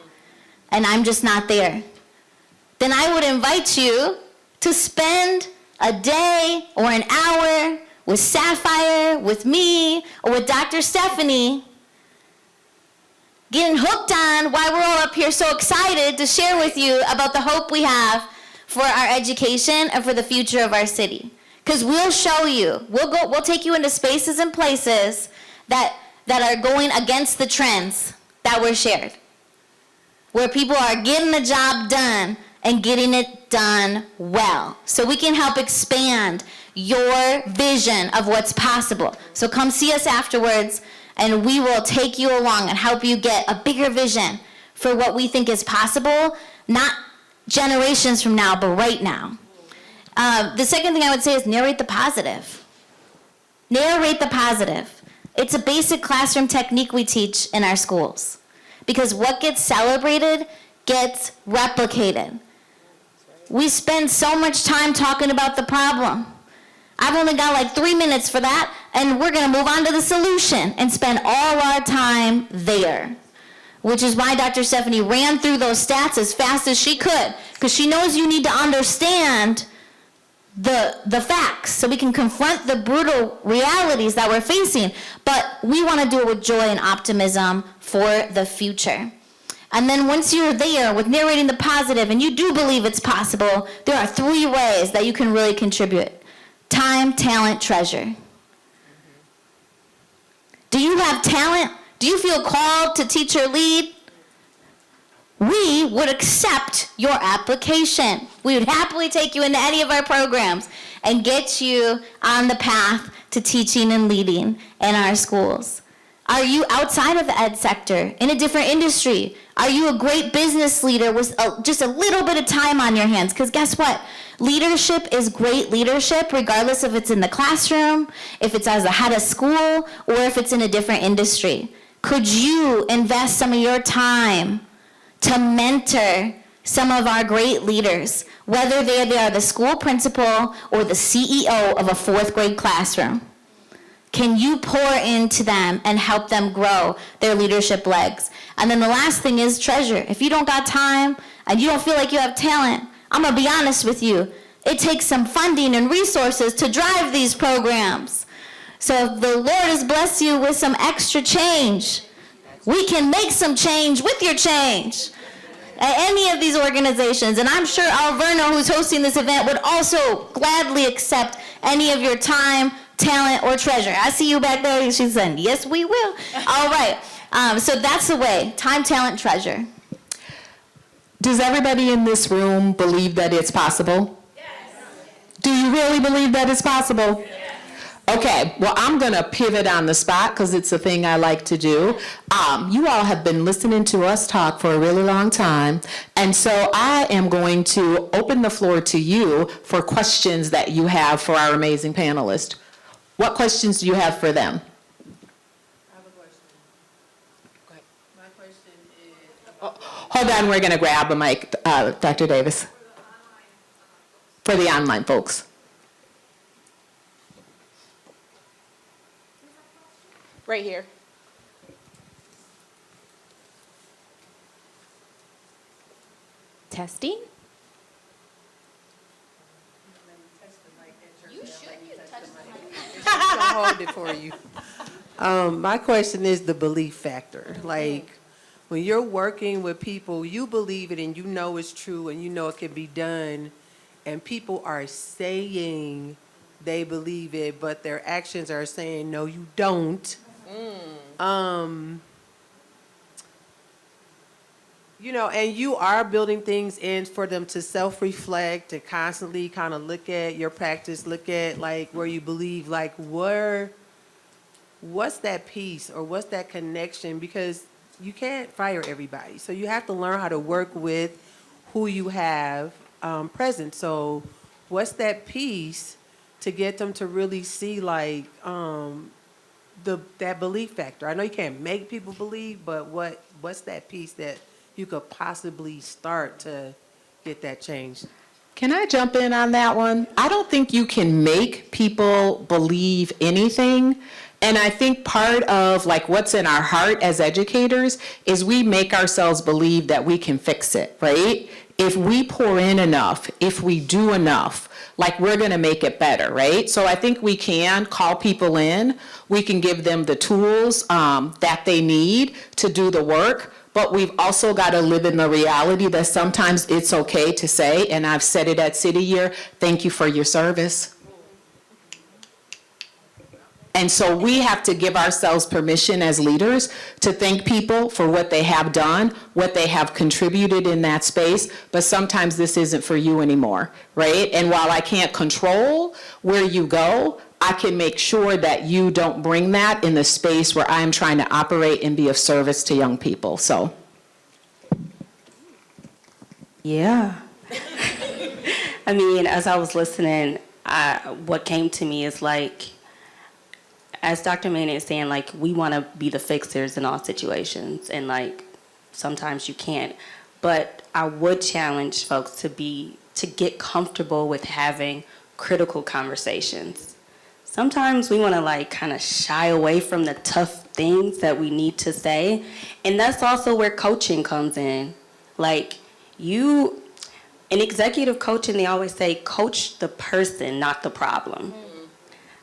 and I'm just not there, then I would invite you to spend a day or an hour with Sapphire, with me, or with Dr. Stephanie, getting hooked on why we're all up here so excited to share with you about the hope we have for our education and for the future of our city. Because we'll show you, we'll take you into spaces and places that are going against the trends that were shared, where people are getting the job done and getting it done well. So we can help expand your vision of what's possible. So come see us afterwards, and we will take you along and help you get a bigger vision for what we think is possible, not generations from now, but right now. The second thing I would say is narrate the positive. Narrate the positive. It's a basic classroom technique we teach in our schools, because what gets celebrated gets replicated. We spend so much time talking about the problem. I've only got like 3 minutes for that, and we're gonna move on to the solution and spend all our time there. Which is why Dr. Stephanie ran through those stats as fast as she could, because she knows you need to understand the facts so we can confront the brutal realities that we're facing. But we want to do it with joy and optimism for the future. And then once you're there with narrating the positive and you do believe it's possible, there are 3 ways that you can really contribute. Time, talent, treasure. Do you have talent? Do you feel called to teach or lead? We would accept your application. We would happily take you into any of our programs and get you on the path to teaching and leading in our schools. Are you outside of the ed sector, in a different industry? Are you a great business leader with just a little bit of time on your hands? Because guess what? Leadership is great leadership, regardless if it's in the classroom, if it's as a head of school, or if it's in a different industry. Could you invest some of your time to mentor some of our great leaders, whether they are the school principal or the CEO of a 4th grade classroom? Can you pour into them and help them grow their leadership legs? And then the last thing is treasure. If you don't got time and you don't feel like you have talent, I'm gonna be honest with you, it takes some funding and resources to drive these programs. So if the Lord has blessed you with some extra change, we can make some change with your change at any of these organizations. And I'm sure Alverno, who's hosting this event, would also gladly accept any of your time, talent, or treasure. I see you back there. She's saying, yes, we will. All right. So that's the way. Time, talent, treasure. Does everybody in this room believe that it's possible? Yes. Do you really believe that it's possible? Yes. Okay, well, I'm going to pivot on the spot because it's a thing I like to do. You all have been listening to us talk for a really long time, and so I am going to open the floor to you for questions that you have for our amazing panelists. What questions do you have for them? I have a question. Go ahead. My question is about... Hold on, we're going to grab a mic, Dr. Davis. For the online folks. Right here. Testing. I'll hold it for you. My question is the belief factor. Like, when you're working with people, you believe it and you know it's true and you know it can be done, and people are saying they believe it, but their actions are saying, no, you don't. You know, and you are building things in for them to self-reflect and constantly kind of look at your practice, look at like where you believe, like what's that piece or what's that connection? Because you can't fire everybody. So you have to learn how to work with who you have present. So what's that piece to get them to really see like that belief factor? I know you can't make people believe, but what's that piece that you could possibly start to get that changed? Can I jump in on that one? I don't think you can make people believe anything. And I think part of like what's in our heart as educators is we make ourselves believe that we can fix it, right? If we pour in enough, if we do enough, like we're gonna make it better, right? So I think we can call people in, we can give them the tools that they need to do the work, but we've also got to live in the reality that sometimes it's okay to say, and I've said it at City Year, thank you for your service. And so we have to give ourselves permission as leaders to thank people for what they have done, what they have contributed in that space, but sometimes this isn't for you anymore, right? And while I can't control where you go, I can make sure that you don't bring that in the space where I'm trying to operate and be of service to young people, so. Yeah. I mean, as I was listening, what came to me is like, as Dr. Maney is saying, like, we want to be the fixers in all situations, and like, sometimes you can't. But I would challenge folks to get comfortable with having critical conversations. Sometimes we want to like kind of shy away from the tough things that we need to say. And that's also where coaching comes in. Like in executive coaching, they always say, coach the person, not the problem.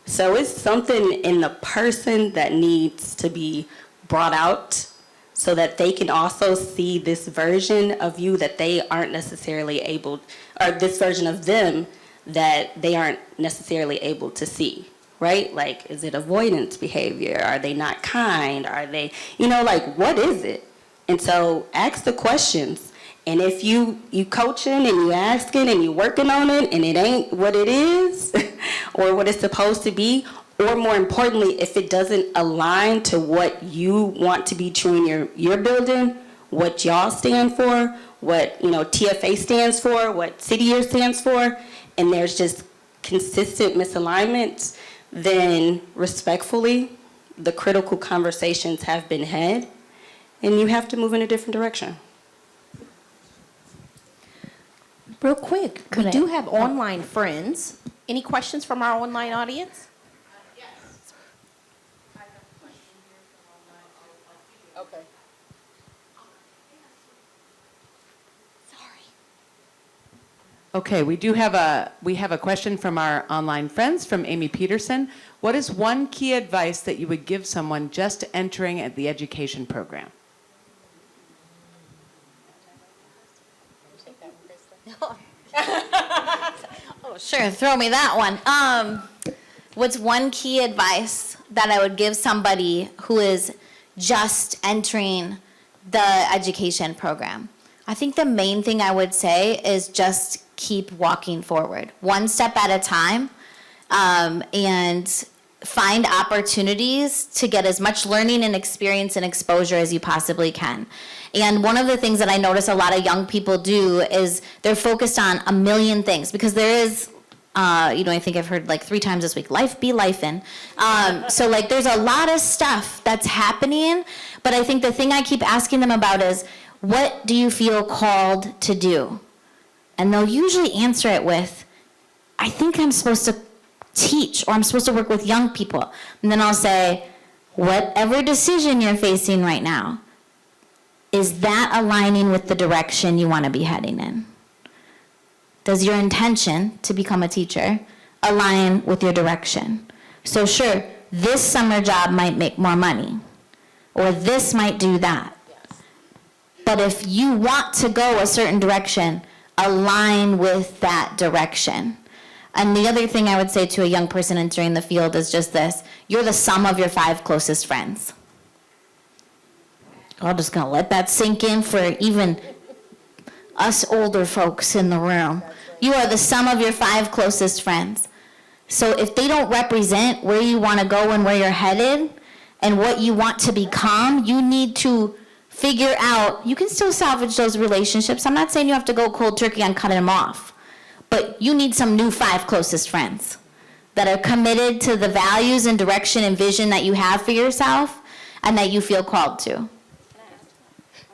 So it's something in the person that needs to be brought out so that they can also see this version of you that they aren't necessarily able, or this version of them that they aren't necessarily able to see. Right? Like, is it avoidance behavior? Are they not kind? Are they, like, what is it? And so ask the questions. And if you coaching and you asking and you working on it and it ain't what it is or what it's supposed to be, or more importantly, if it doesn't align to what you want to be true in your building, what y'all stand for, what, TFA stands for, what City Year stands for, and there's just consistent misalignments, then respectfully, the critical conversations have been had, and you have to move in a different direction. Real quick, we do have online friends. Any questions from our online audience? Yes. I have a question here from online. Okay. Okay, we have a question from our online friends from Amy Peterson. What is one key advice that you would give someone just entering at the education program? Oh, sure, throw me that one. What's one key advice that I would give somebody who is just entering the education program? I think the main thing I would say is just keep walking forward, one step at a time, and find opportunities to get as much learning and experience and exposure as you possibly can. And one of the things that I notice a lot of young people do is they're focused on a million things, because there is, I think I've heard like 3 times this week, life be lifin'. So like there's a lot of stuff that's happening, but I think the thing I keep asking them about is, what do you feel called to do? And they'll usually answer it with, I think I'm supposed to teach, or I'm supposed to work with young people. And then I'll say, whatever decision you're facing right now, is that aligning with the direction you want to be heading in? Does your intention to become a teacher align with your direction? So sure, this summer job might make more money, or this might do that. But if you want to go a certain direction, align with that direction. And the other thing I would say to a young person entering the field is just this: you're the sum of your 5 closest friends. I'm just gonna let that sink in for even us older folks in the room. You are the sum of your 5 closest friends. So if they don't represent where you want to go and where you're headed and what you want to become, you need to figure out, you can still salvage those relationships. I'm not saying you have to go cold turkey on cutting them off, but you need some new 5 closest friends that are committed to the values and direction and vision that you have for yourself and that you feel called to.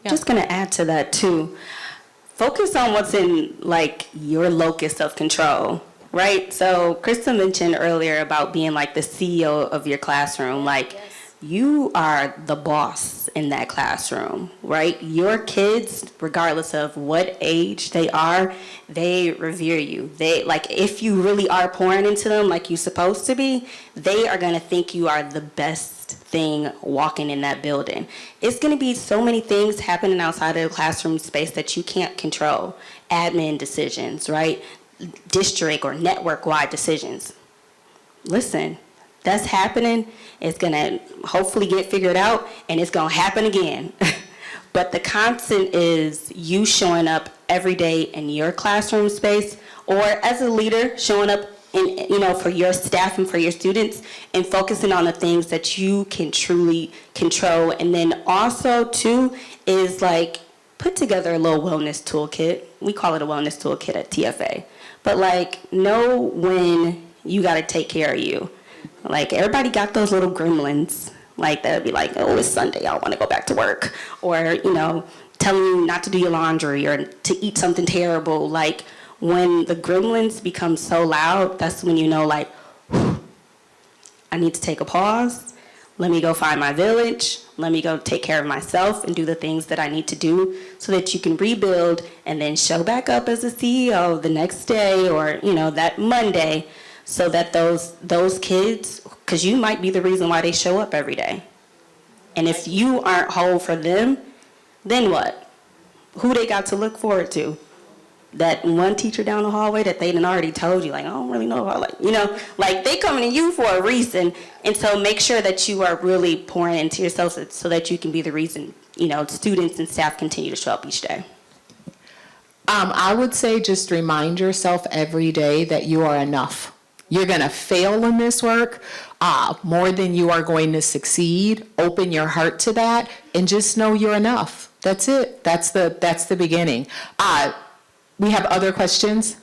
Just going to add to that too. Focus on what's in like your locus of control, right? So Krista mentioned earlier about being like the CEO of your classroom. Like you are the boss in that classroom, right? Your kids, regardless of what age they are, they revere you. They like, if you really are pouring into them like you're supposed to be, they are going to think you are the best thing walking in that building. It's going to be so many things happening outside of the classroom space that you can't control. Admin decisions, right? District or network-wide decisions. Listen, that's happening. It's going to hopefully get figured out, and it's going to happen again. But the constant is you showing up every day in your classroom space, or as a leader showing up in, for your staff and for your students, and focusing on the things that you can truly control. And then also too is like put together a little wellness toolkit. We call it a wellness toolkit at TFA. But like know when you got to take care of you. Like everybody got those little gremlins. Like that would be like, oh, it's Sunday, I don't want to go back to work. Or, telling you not to do your laundry or to eat something terrible. Like when the gremlins become so loud, that's when you know, like, I need to take a pause. Let me go find my village. Let me go take care of myself and do the things that I need to do so that you can rebuild and then show back up as a CEO the next day or, that Monday, so that those kids, because you might be the reason why they show up every day. And if you aren't whole for them, then what? Who they got to look forward to? That one teacher down the hallway that they done already told you, like, I don't really know about, like they coming to you for a reason. And so make sure that you are really pouring into yourself so that you can be the reason, students and staff continue to show up each day. I would say just remind yourself every day that you are enough. You're going to fail in this work more than you are going to succeed. Open your heart to that and just know you're enough. That's it. That's the beginning. We have other questions?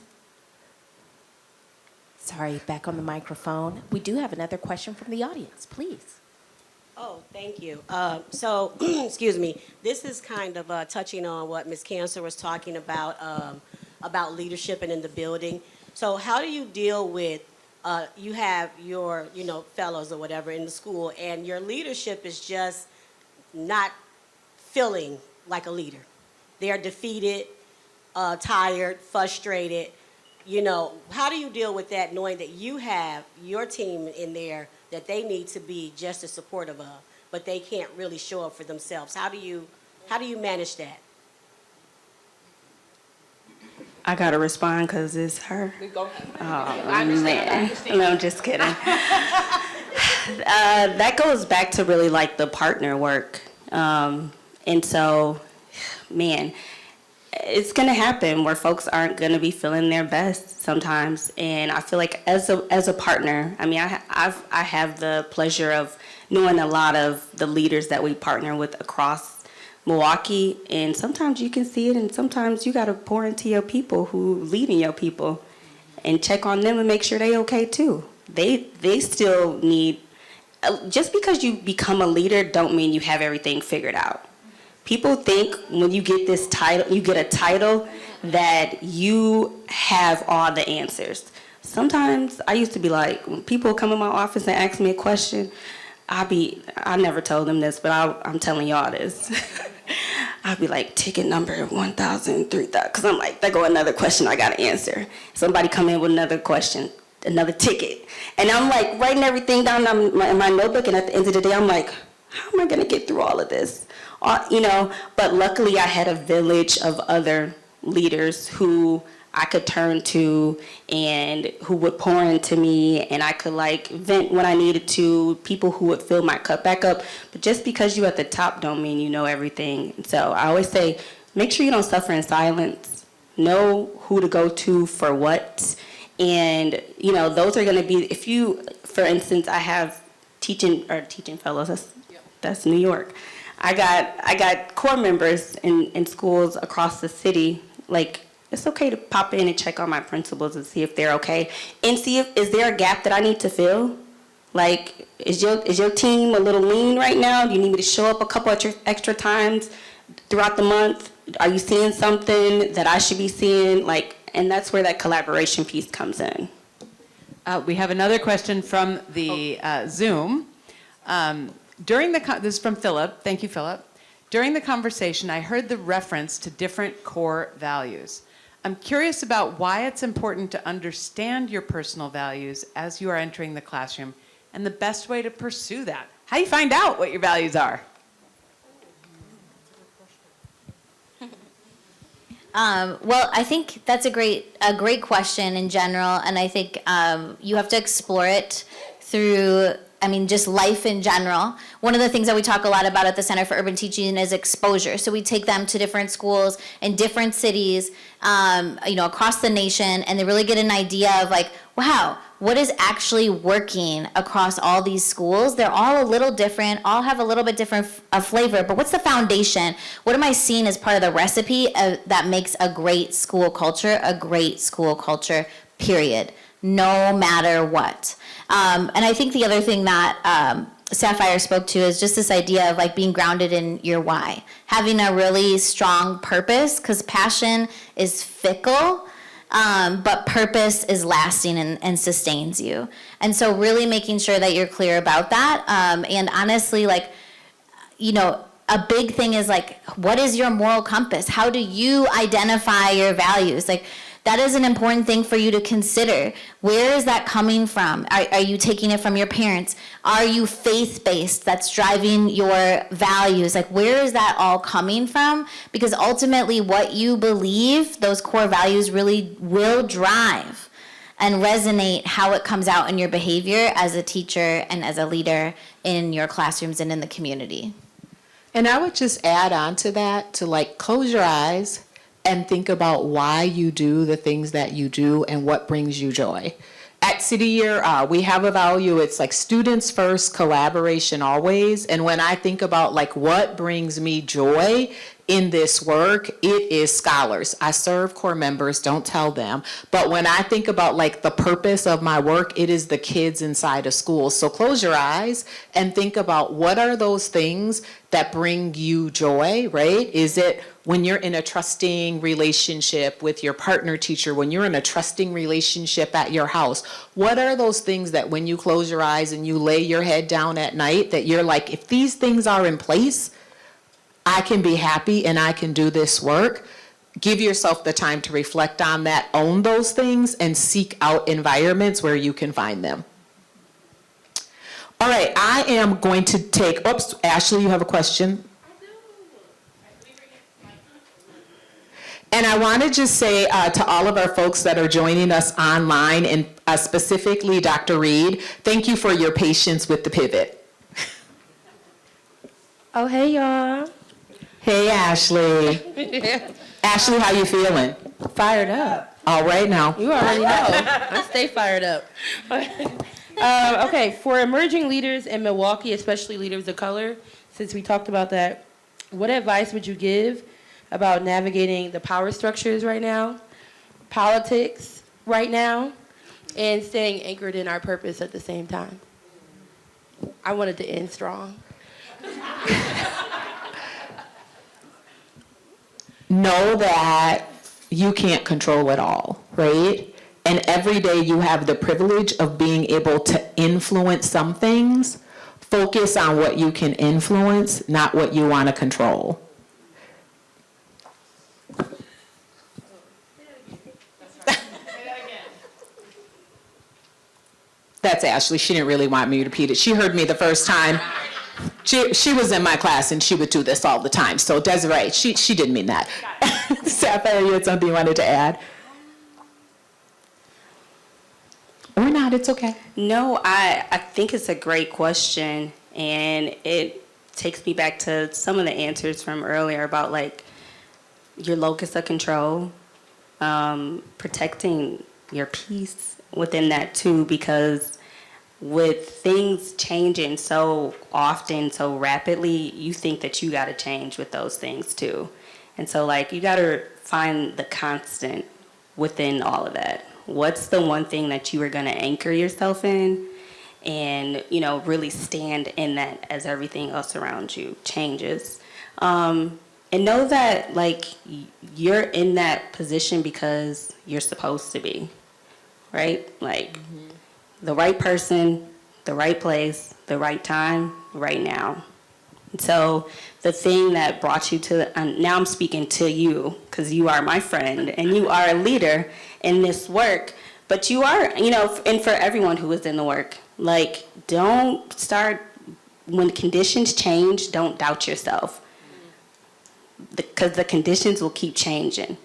Sorry, back on the microphone. We do have another question from the audience, please. Oh, thank you. So, excuse me, this is kind of touching on what Ms. Cancer was talking about leadership and in the building. So how do you deal with, you have your, fellows or whatever in the school, and your leadership is just not feeling like a leader. They're defeated, tired, frustrated. How do you deal with that, knowing that you have your team in there that they need to be just as supportive of, but they can't really show up for themselves? How do you manage that? I got to respond because it's her. Go ahead. Oh, man. No, I'm just kidding. That goes back to really like the partner work. And so, man, it's going to happen where folks aren't going to be feeling their best sometimes. And I feel like as a partner, I mean, I have the pleasure of knowing a lot of the leaders that we partner with across Milwaukee, and sometimes you can see it, and sometimes you got to pour into your people who leading your people and check on them and make sure they okay too. They still need, just because you become a leader don't mean you have everything figured out. People think when you get this title, you get a title, that you have all the answers. Sometimes I used to be like, when people come in my office and ask me a question, I never told them this, but I'm telling y'all this. I'd be like, ticket number 1,000, 3,000, because I'm like, there go another question I got to answer. Somebody come in with another question, another ticket. And I'm like writing everything down in my notebook, and at the end of the day, I'm like, how am I going to get through all of this? But luckily I had a village of other leaders who I could turn to and who would pour into me, and I could like vent when I needed to, people who would fill my cup back up. But just because you're at the top don't mean you know everything. So I always say, make sure you don't suffer in silence. Know who to go to for what. And, you know, those are going to be, if you, for instance, I have teaching fellows, that's New York. I got core members in schools across the city. Like, it's okay to pop in and check on my principals and see if they're okay, and see if is there a gap that I need to fill. Like, is your team a little lean right now? Do you need me to show up a couple extra times throughout the month? Are you seeing something that I should be seeing? Like, and that's where that collaboration piece comes in. We have another question from the Zoom. This is from Philip. Thank you, Philip. During the conversation, I heard the reference to different core values. I'm curious about why it's important to understand your personal values as you are entering the classroom and the best way to pursue that. How do you find out what your values are? Well, I think that's a great question in general, and I think you have to explore it through, just life in general. One of the things that we talk a lot about at the Center for Urban Teaching is exposure. So we take them to different schools in different cities, across the nation, and they really get an idea of like, wow, what is actually working across all these schools? They're all a little different, all have a little bit different flavor, but what's the foundation? What am I seeing as part of the recipe that makes a great school culture, period, no matter what? And I think the other thing that Sapphire spoke to is just this idea of like being grounded in your why, having a really strong purpose, because passion is fickle, but purpose is lasting and sustains you. And so really making sure that you're clear about that. And honestly, a big thing is like, what is your moral compass? How do you identify your values? Like, that is an important thing for you to consider. Where is that coming from? Are you taking it from your parents? Are you faith-based that's driving your values? Like, where is that all coming from? Because ultimately what you believe, those core values really will drive and resonate how it comes out in your behavior as a teacher and as a leader in your classrooms and in the community. And I would just add on to that, to like close your eyes and think about why you do the things that you do and what brings you joy. At City Year, we have a value, it's like students first, collaboration always. And when I think about like what brings me joy in this work, it is scholars. I serve core members, don't tell them. But when I think about like the purpose of my work, it is the kids inside of school. So close your eyes and think about what are those things that bring you joy, right? Is it when you're in a trusting relationship with your partner teacher, when you're in a trusting relationship at your house, what are those things that when you close your eyes and you lay your head down at night that you're like, if these things are in place, I can be happy and I can do this work? Give yourself the time to reflect on that, own those things, and seek out environments where you can find them. All right, I am going to take, Ashley, you have a question? And I want to just say to all of our folks that are joining us online, and specifically Dr. Reed, thank you for your patience with the pivot. Oh, hey, y'all. Hey, Ashley. Ashley, how you feeling? Fired up. All right now. You already know. I stay fired up. Okay, for emerging leaders in Milwaukee, especially leaders of color, since we talked about that, what advice would you give about navigating the power structures right now, politics right now, and staying anchored in our purpose at the same time? I wanted to end strong. Know that you can't control it all, right? And every day you have the privilege of being able to influence some things. Focus on what you can influence, not what you want to control. That's Ashley. She didn't really want me to repeat it. She heard me the first time. She was in my class and she would do this all the time. So Desiree, she didn't mean that. Sapphire, you had something you wanted to add? Or not, it's okay. No, I think it's a great question, and it takes me back to some of the answers from earlier about like your locus of control, protecting your peace within that too, because with things changing so often, so rapidly, you think that you got to change with those things too. And so like you got to find the constant within all of that. What's the one thing that you are going to anchor yourself in and, you know, really stand in that as everything else around you changes. And know that, like, you're in that position because you're supposed to be, right? Like, the right person, the right place, the right time, right now. So the thing that brought you to, now I'm speaking to you because you are my friend and you are a leader in this work, but you are, you know, and for everyone who is in the work, like, don't start, when conditions change, don't doubt yourself because the conditions will keep changing.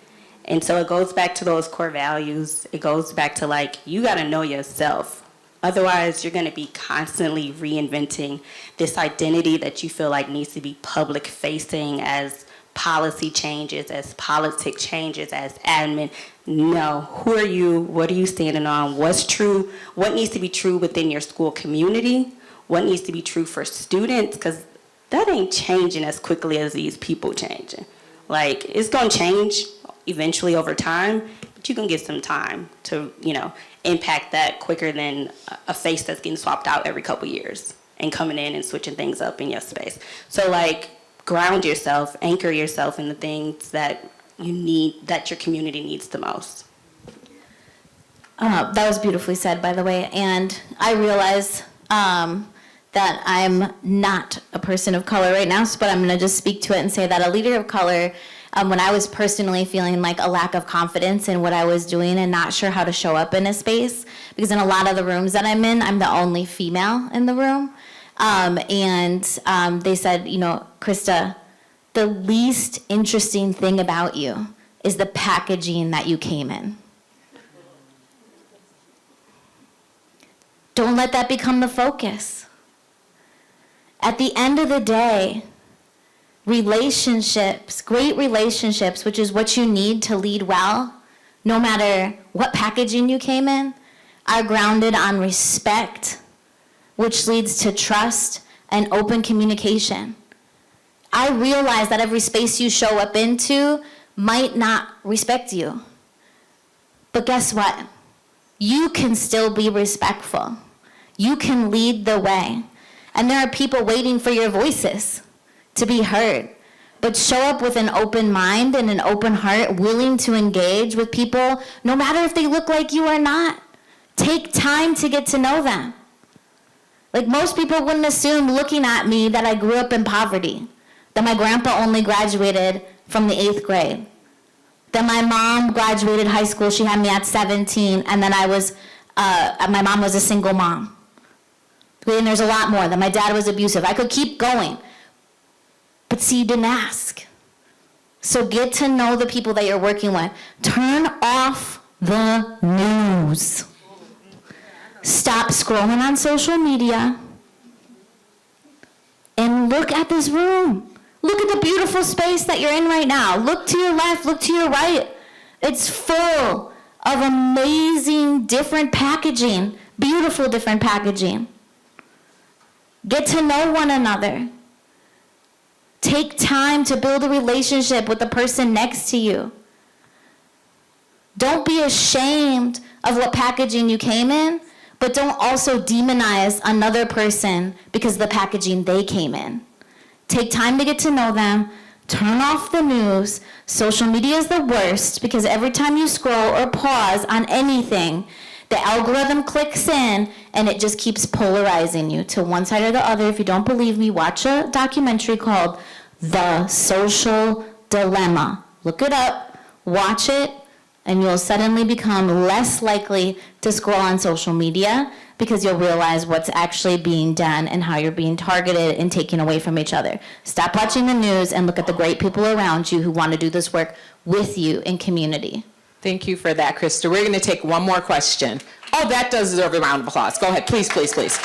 And so it goes back to those core values. It goes back to, like, you got to know yourself. Otherwise, you're going to be constantly reinventing this identity that you feel like needs to be public facing as policy changes, as politic changes, as admin. No, who are you? What are you standing on? What's true? What needs to be true within your school community? What needs to be true for students? Because that ain't changing as quickly as these people changing. Like, it's going to change eventually over time, but you can get some time to, you know, impact that quicker than a face that's getting swapped out every couple years and coming in and switching things up in your space. So, like, ground yourself, anchor yourself in the things that you need, that your community needs the most. That was beautifully said, by the way. And I realize that I'm not a person of color right now, but I'm going to just speak to it and say that a leader of color, when I was personally feeling like a lack of confidence in what I was doing and not sure how to show up in a space, because in a lot of the rooms that I'm in, I'm the only female in the room. They said, you know, Krista, the least interesting thing about you is the packaging that you came in. Don't let that become the focus. At the end of the day, relationships, great relationships, which is what you need to lead well, no matter what packaging you came in, are grounded on respect, which leads to trust and open communication. I realize that every space you show up into might not respect you. But guess what? You can still be respectful. You can lead the way. And there are people waiting for your voices to be heard. But show up with an open mind and an open heart, willing to engage with people, no matter if they look like you or not. Take time to get to know them. Like, most people wouldn't assume looking at me that I grew up in poverty, that my grandpa only graduated from the 8th grade, that my mom graduated high school, she had me at 17, and then my mom was a single mom. And there's a lot more, that my dad was abusive. I could keep going. But see, you didn't ask. So get to know the people that you're working with. Turn off the news. Stop scrolling on social media and look at this room. Look at the beautiful space that you're in right now. Look to your left, look to your right. It's full of amazing different packaging, beautiful different packaging. Get to know one another. Take time to build a relationship with the person next to you. Don't be ashamed of what packaging you came in, but don't also demonize another person because of the packaging they came in. Take time to get to know them. Turn off the news. Social media is the worst because every time you scroll or pause on anything, the algorithm clicks in and it just keeps polarizing you to one side or the other. If you don't believe me, watch a documentary called The Social Dilemma. Look it up, watch it, and you'll suddenly become less likely to scroll on social media because you'll realize what's actually being done and how you're being targeted and taken away from each other. Stop watching the news and look at the great people around you who want to do this work with you in community. Thank you for that, Krista. We're going to take one more question. Oh, that does deserve a round of applause. Go ahead, please, please, please.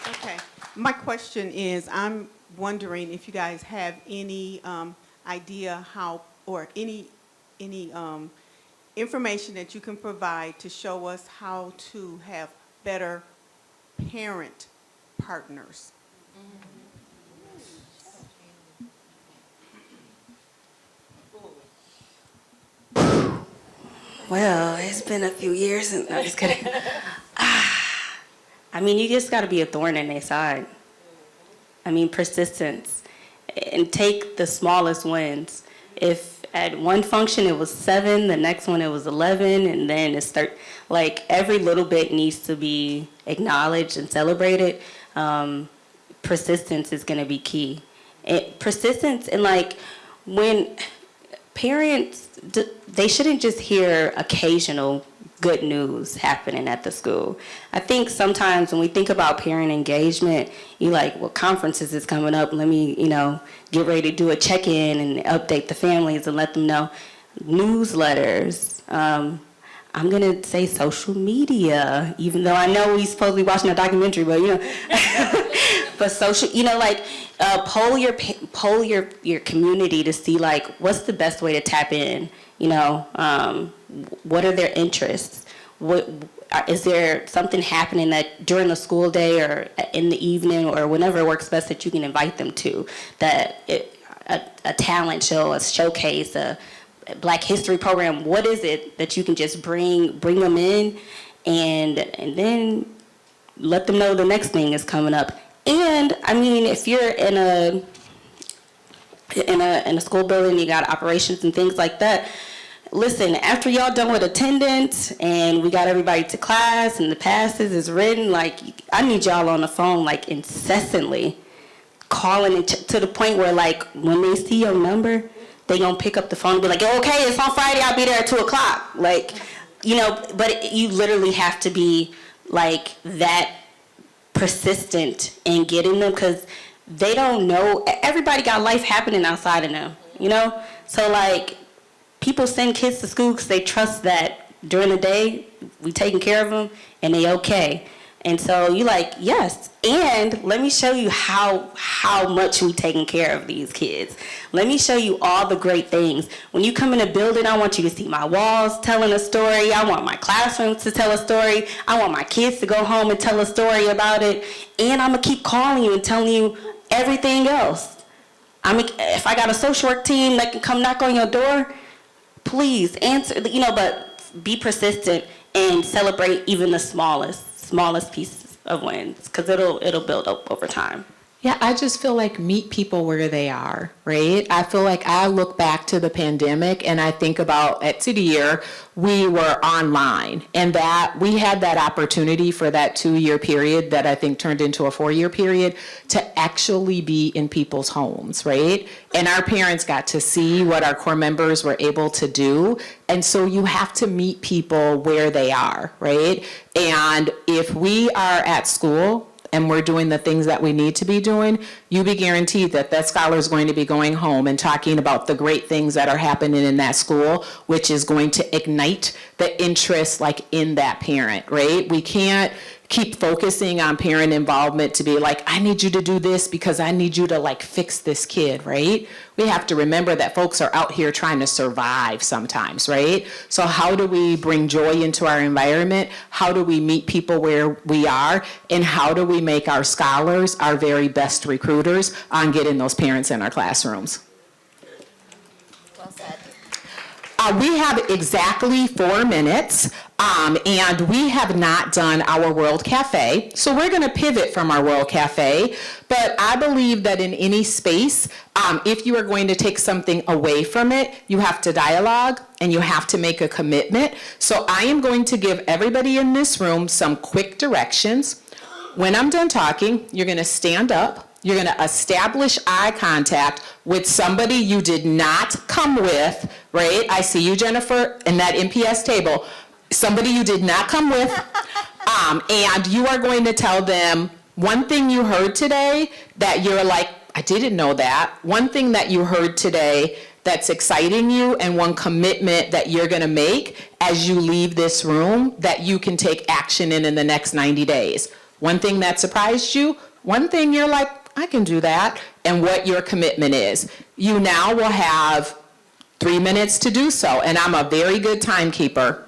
Okay. My question is, I'm wondering if you guys have any idea how, or any information that you can provide to show us how to have better parent partners. Well, it's been a few years since I was kidding. I mean, you just got to be a thorn in their side. I mean, persistence. And take the smallest wins. If at one function it was 7, the next one it was 11, and then it's like every little bit needs to be acknowledged and celebrated. Persistence is going to be key. Persistence, and like when parents, they shouldn't just hear occasional good news happening at the school. I think sometimes when we think about parent engagement, you like, well, conferences is coming up. Let me, get ready to do a check-in and update the families and let them know. Newsletters. I'm going to say social media, even though I know we're supposed to be watching a documentary, but, but social, poll your community to see, like, what's the best way to tap in, what are their interests? Is there something happening that during the school day or in the evening or whenever works best that you can invite them to? A talent show, a showcase, a Black History program. What is it that you can just bring them in, and then let them know the next thing is coming up? And I mean, if you're in a school building, you got operations and things like that. Listen, after y'all done with attendance and we got everybody to class and the passes is written, like, I need y'all on the phone, like, incessantly, calling it to the point where, like, when they see your number, they gonna pick up the phone and be like, okay, it's on Friday, I'll be there at 2:00. Like, but you literally have to be, like, that persistent in getting them, because they don't know. Everybody got life happening outside of them, So, like, people send kids to school because they trust that during the day we taking care of them and they okay. And so you like, yes, and let me show you how much we taking care of these kids. Let me show you all the great things. When you come in a building, I want you to see my walls telling a story. I want my classrooms to tell a story. I want my kids to go home and tell a story about it. And I'm going to keep calling you and telling you everything else. If I got a social work team that can come knock on your door, please answer, but be persistent and celebrate even the smallest pieces of wins, because it'll build up over time. Yeah, I just feel like meet people where they are, right? I feel like I look back to the pandemic and I think about at City Year, we were online, and that we had that opportunity for that 2-year period that I think turned into a 4-year period to actually be in people's homes, right? And our parents got to see what our core members were able to do. And so you have to meet people where they are, right? And if we are at school and we're doing the things that we need to be doing, you be guaranteed that that scholar is going to be going home and talking about the great things that are happening in that school, which is going to ignite the interest, like, in that parent, right? We can't keep focusing on parent involvement to be like, I need you to do this because I need you to, like, fix this kid, right? We have to remember that folks are out here trying to survive sometimes, right? So how do we bring joy into our environment? How do we meet people where we are? And how do we make our scholars our very best recruiters on getting those parents in our classrooms? Well said. We have exactly 4 minutes, and we have not done our World Cafe. So we're going to pivot from our World Cafe, but I believe that in any space, if you are going to take something away from it, you have to dialogue and you have to make a commitment. So I am going to give everybody in this room some quick directions. When I'm done talking, you're going to stand up. You're going to establish eye contact with somebody you did not come with, right? I see you, Jennifer, in that MPS table. somebody you did not come with, and you are going to tell them one thing you heard today that you're like, I didn't know that. One thing that you heard today that's exciting you, and one commitment that you're going to make as you leave this room that you can take action in the next 90 days. One thing that surprised you, one thing you're like, I can do that, and what your commitment is. You now will have 3 minutes to do so, and I'm a very good timekeeper.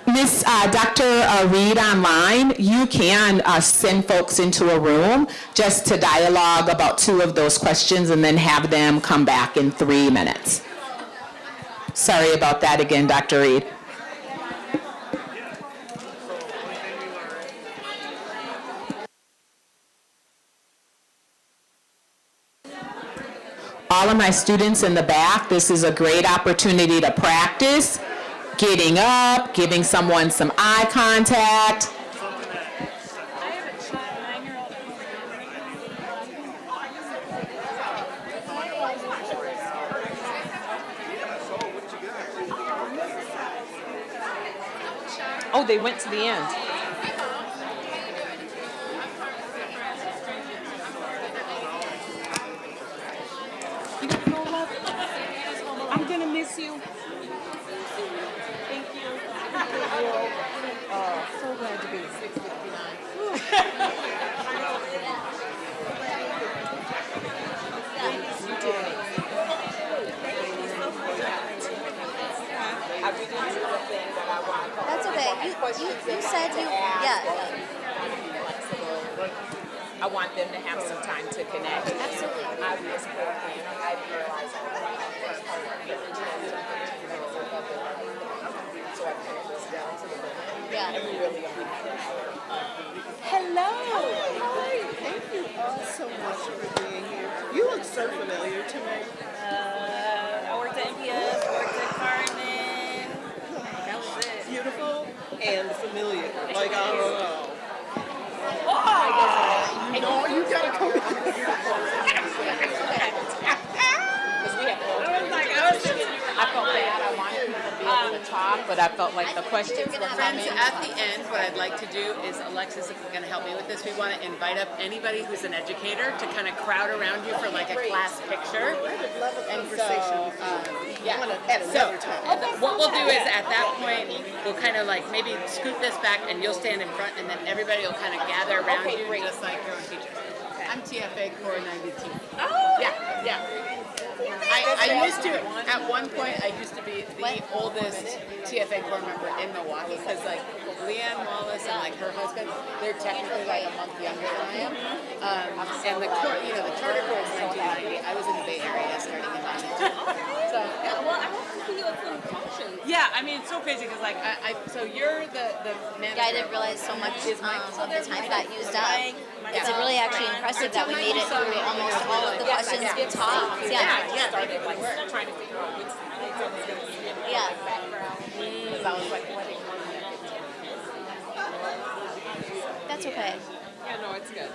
Miss Dr. Reed online, you can send folks into a room just to dialogue about 2 of those questions and then have them come back in 3 minutes. Sorry about that again, Dr. Reed. All of my students in the back, this is a great opportunity to practice getting up, giving someone some eye contact. Oh, they went to the end. I'm gonna miss you. Thank you. So glad to be 6:59. That's okay. You said you, yeah. I want them to have some time to connect. Absolutely. Yeah. Hello. Hi, thank you all so much for being here. You look so familiar to me. I worked at NPS, worked at Carmen. That was it. Beautiful and familiar. Like, I don't know. Oh, you gotta come I felt bad. I wanted people to be able to talk, but I felt like the questions were Friends, coming. at the end, what I'd like to do is, Alexis, if you're going to help me with this, we want to invite up anybody who's an educator to kind of crowd around you for like a class picture. I would love a conversation with you. At another time. What we'll do is at that point, we'll kind of like maybe scoot this back and you'll stand in front and then everybody will kind of gather around you just like your own teacher. I'm TFA Core 92. Oh! Yeah. I used to, at one point, I used to be the oldest TFA Core member in Milwaukee because like Leanne Wallace and like her husband, they're technically like a month younger than I am. And the core, the charter core is 1990. I was in the Bay Area starting in 92. So, Well, I want to see you at some functions. yeah, I mean, it's so crazy because like, so you're the manager. Yeah, I didn't realize so much of the time got used up. It's really actually impressive that we made it through almost all of the questions we talked. Yeah. Started like trying to figure out which things I was going to see in my Yeah. background. Because I was like, what is That's okay. Yeah, no, it's good.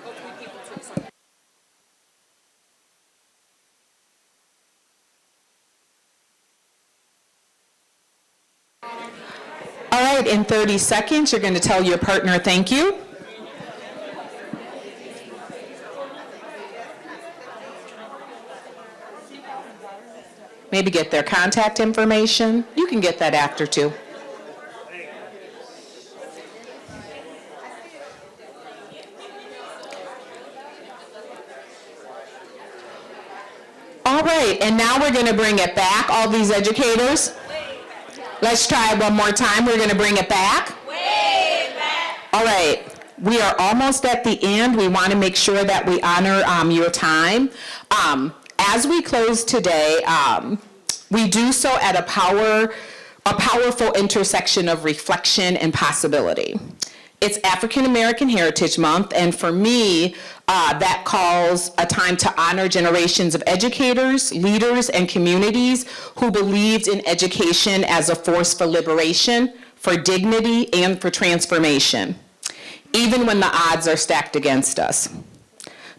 Hopefully people took something. All right, in 30 seconds, you're going to tell your partner thank you. Maybe get their contact information. You can get that after too. All right, and now we're going to bring it back, all these educators. Let's try one more time. We're going to bring it back. Way back. All right, we are almost at the end. We want to make sure that we honor your time. As we close today, we do so at a powerful intersection of reflection and possibility. It's African American Heritage Month, and for me, that calls a time to honor generations of educators, leaders, and communities who believed in education as a force for liberation, for dignity, and for transformation, even when the odds are stacked against us.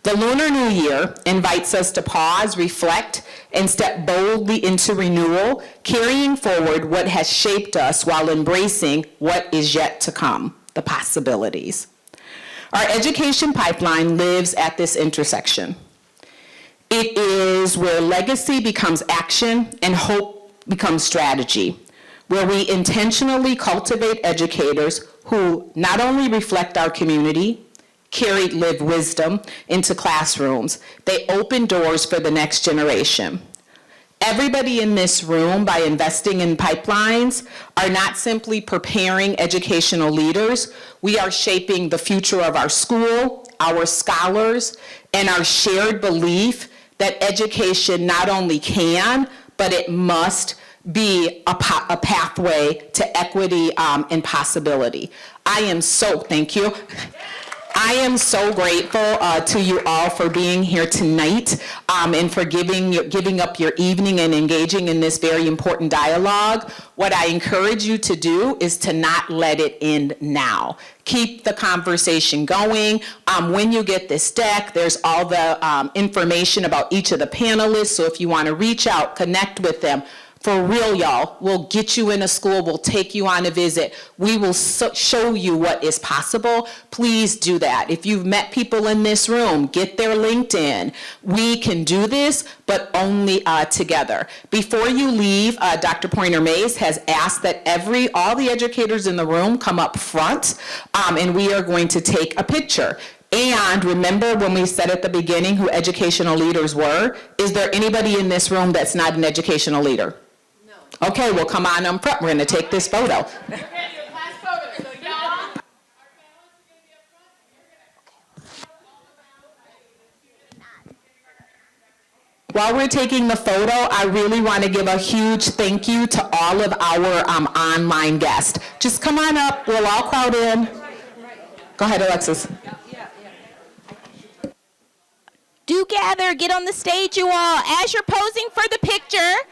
The Lunar New Year invites us to pause, reflect, and step boldly into renewal, carrying forward what has shaped us while embracing what is yet to come, the possibilities. Our education pipeline lives at this intersection. It is where legacy becomes action and hope becomes strategy, where we intentionally cultivate educators who not only reflect our community, carry lived wisdom into classrooms, they open doors for the next generation. Everybody in this room, by investing in pipelines, are not simply preparing educational leaders, we are shaping the future of our school, our scholars, and our shared belief that education not only can, but it must be a pathway to equity and possibility. Thank you. I am so grateful to you all for being here tonight and for giving up your evening and engaging in this very important dialogue. What I encourage you to do is to not let it end now. Keep the conversation going. When you get this deck, there's all the information about each of the panelists, so if you want to reach out, connect with them. For real, y'all, we'll get you in a school, we'll take you on a visit. We will show you what is possible. Please do that. If you've met people in this room, get their LinkedIn. We can do this, but only together. Before you leave, Dr. Pointer-Mays has asked that all the educators in the room come up front, and we are going to take a picture. And remember when we said at the beginning who educational leaders were? Is there anybody in this room that's not an educational leader? No. Okay, well, come on up front. We're going to take this photo. While we're taking the photo, I really want to give a huge thank you to all of our online guests. Just come on up. We'll all crowd in. Go ahead, Alexis. Do gather, get on the stage, you all. As you're posing for the picture,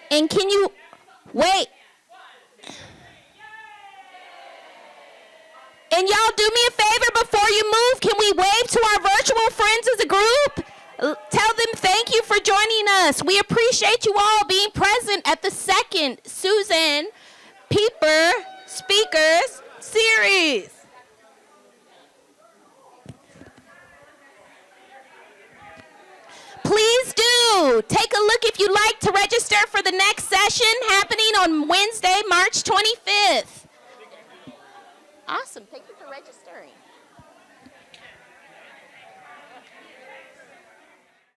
and can you wait? And y'all do me a favor before you move. Can we wave to our virtual friends as a group? Tell them thank you for joining us. We appreciate you all being present at the second Suzanne Pieper Speakers Series. Please do take a look if you'd like to register for the next session happening on Wednesday, March 25th. Awesome. Thank you for registering.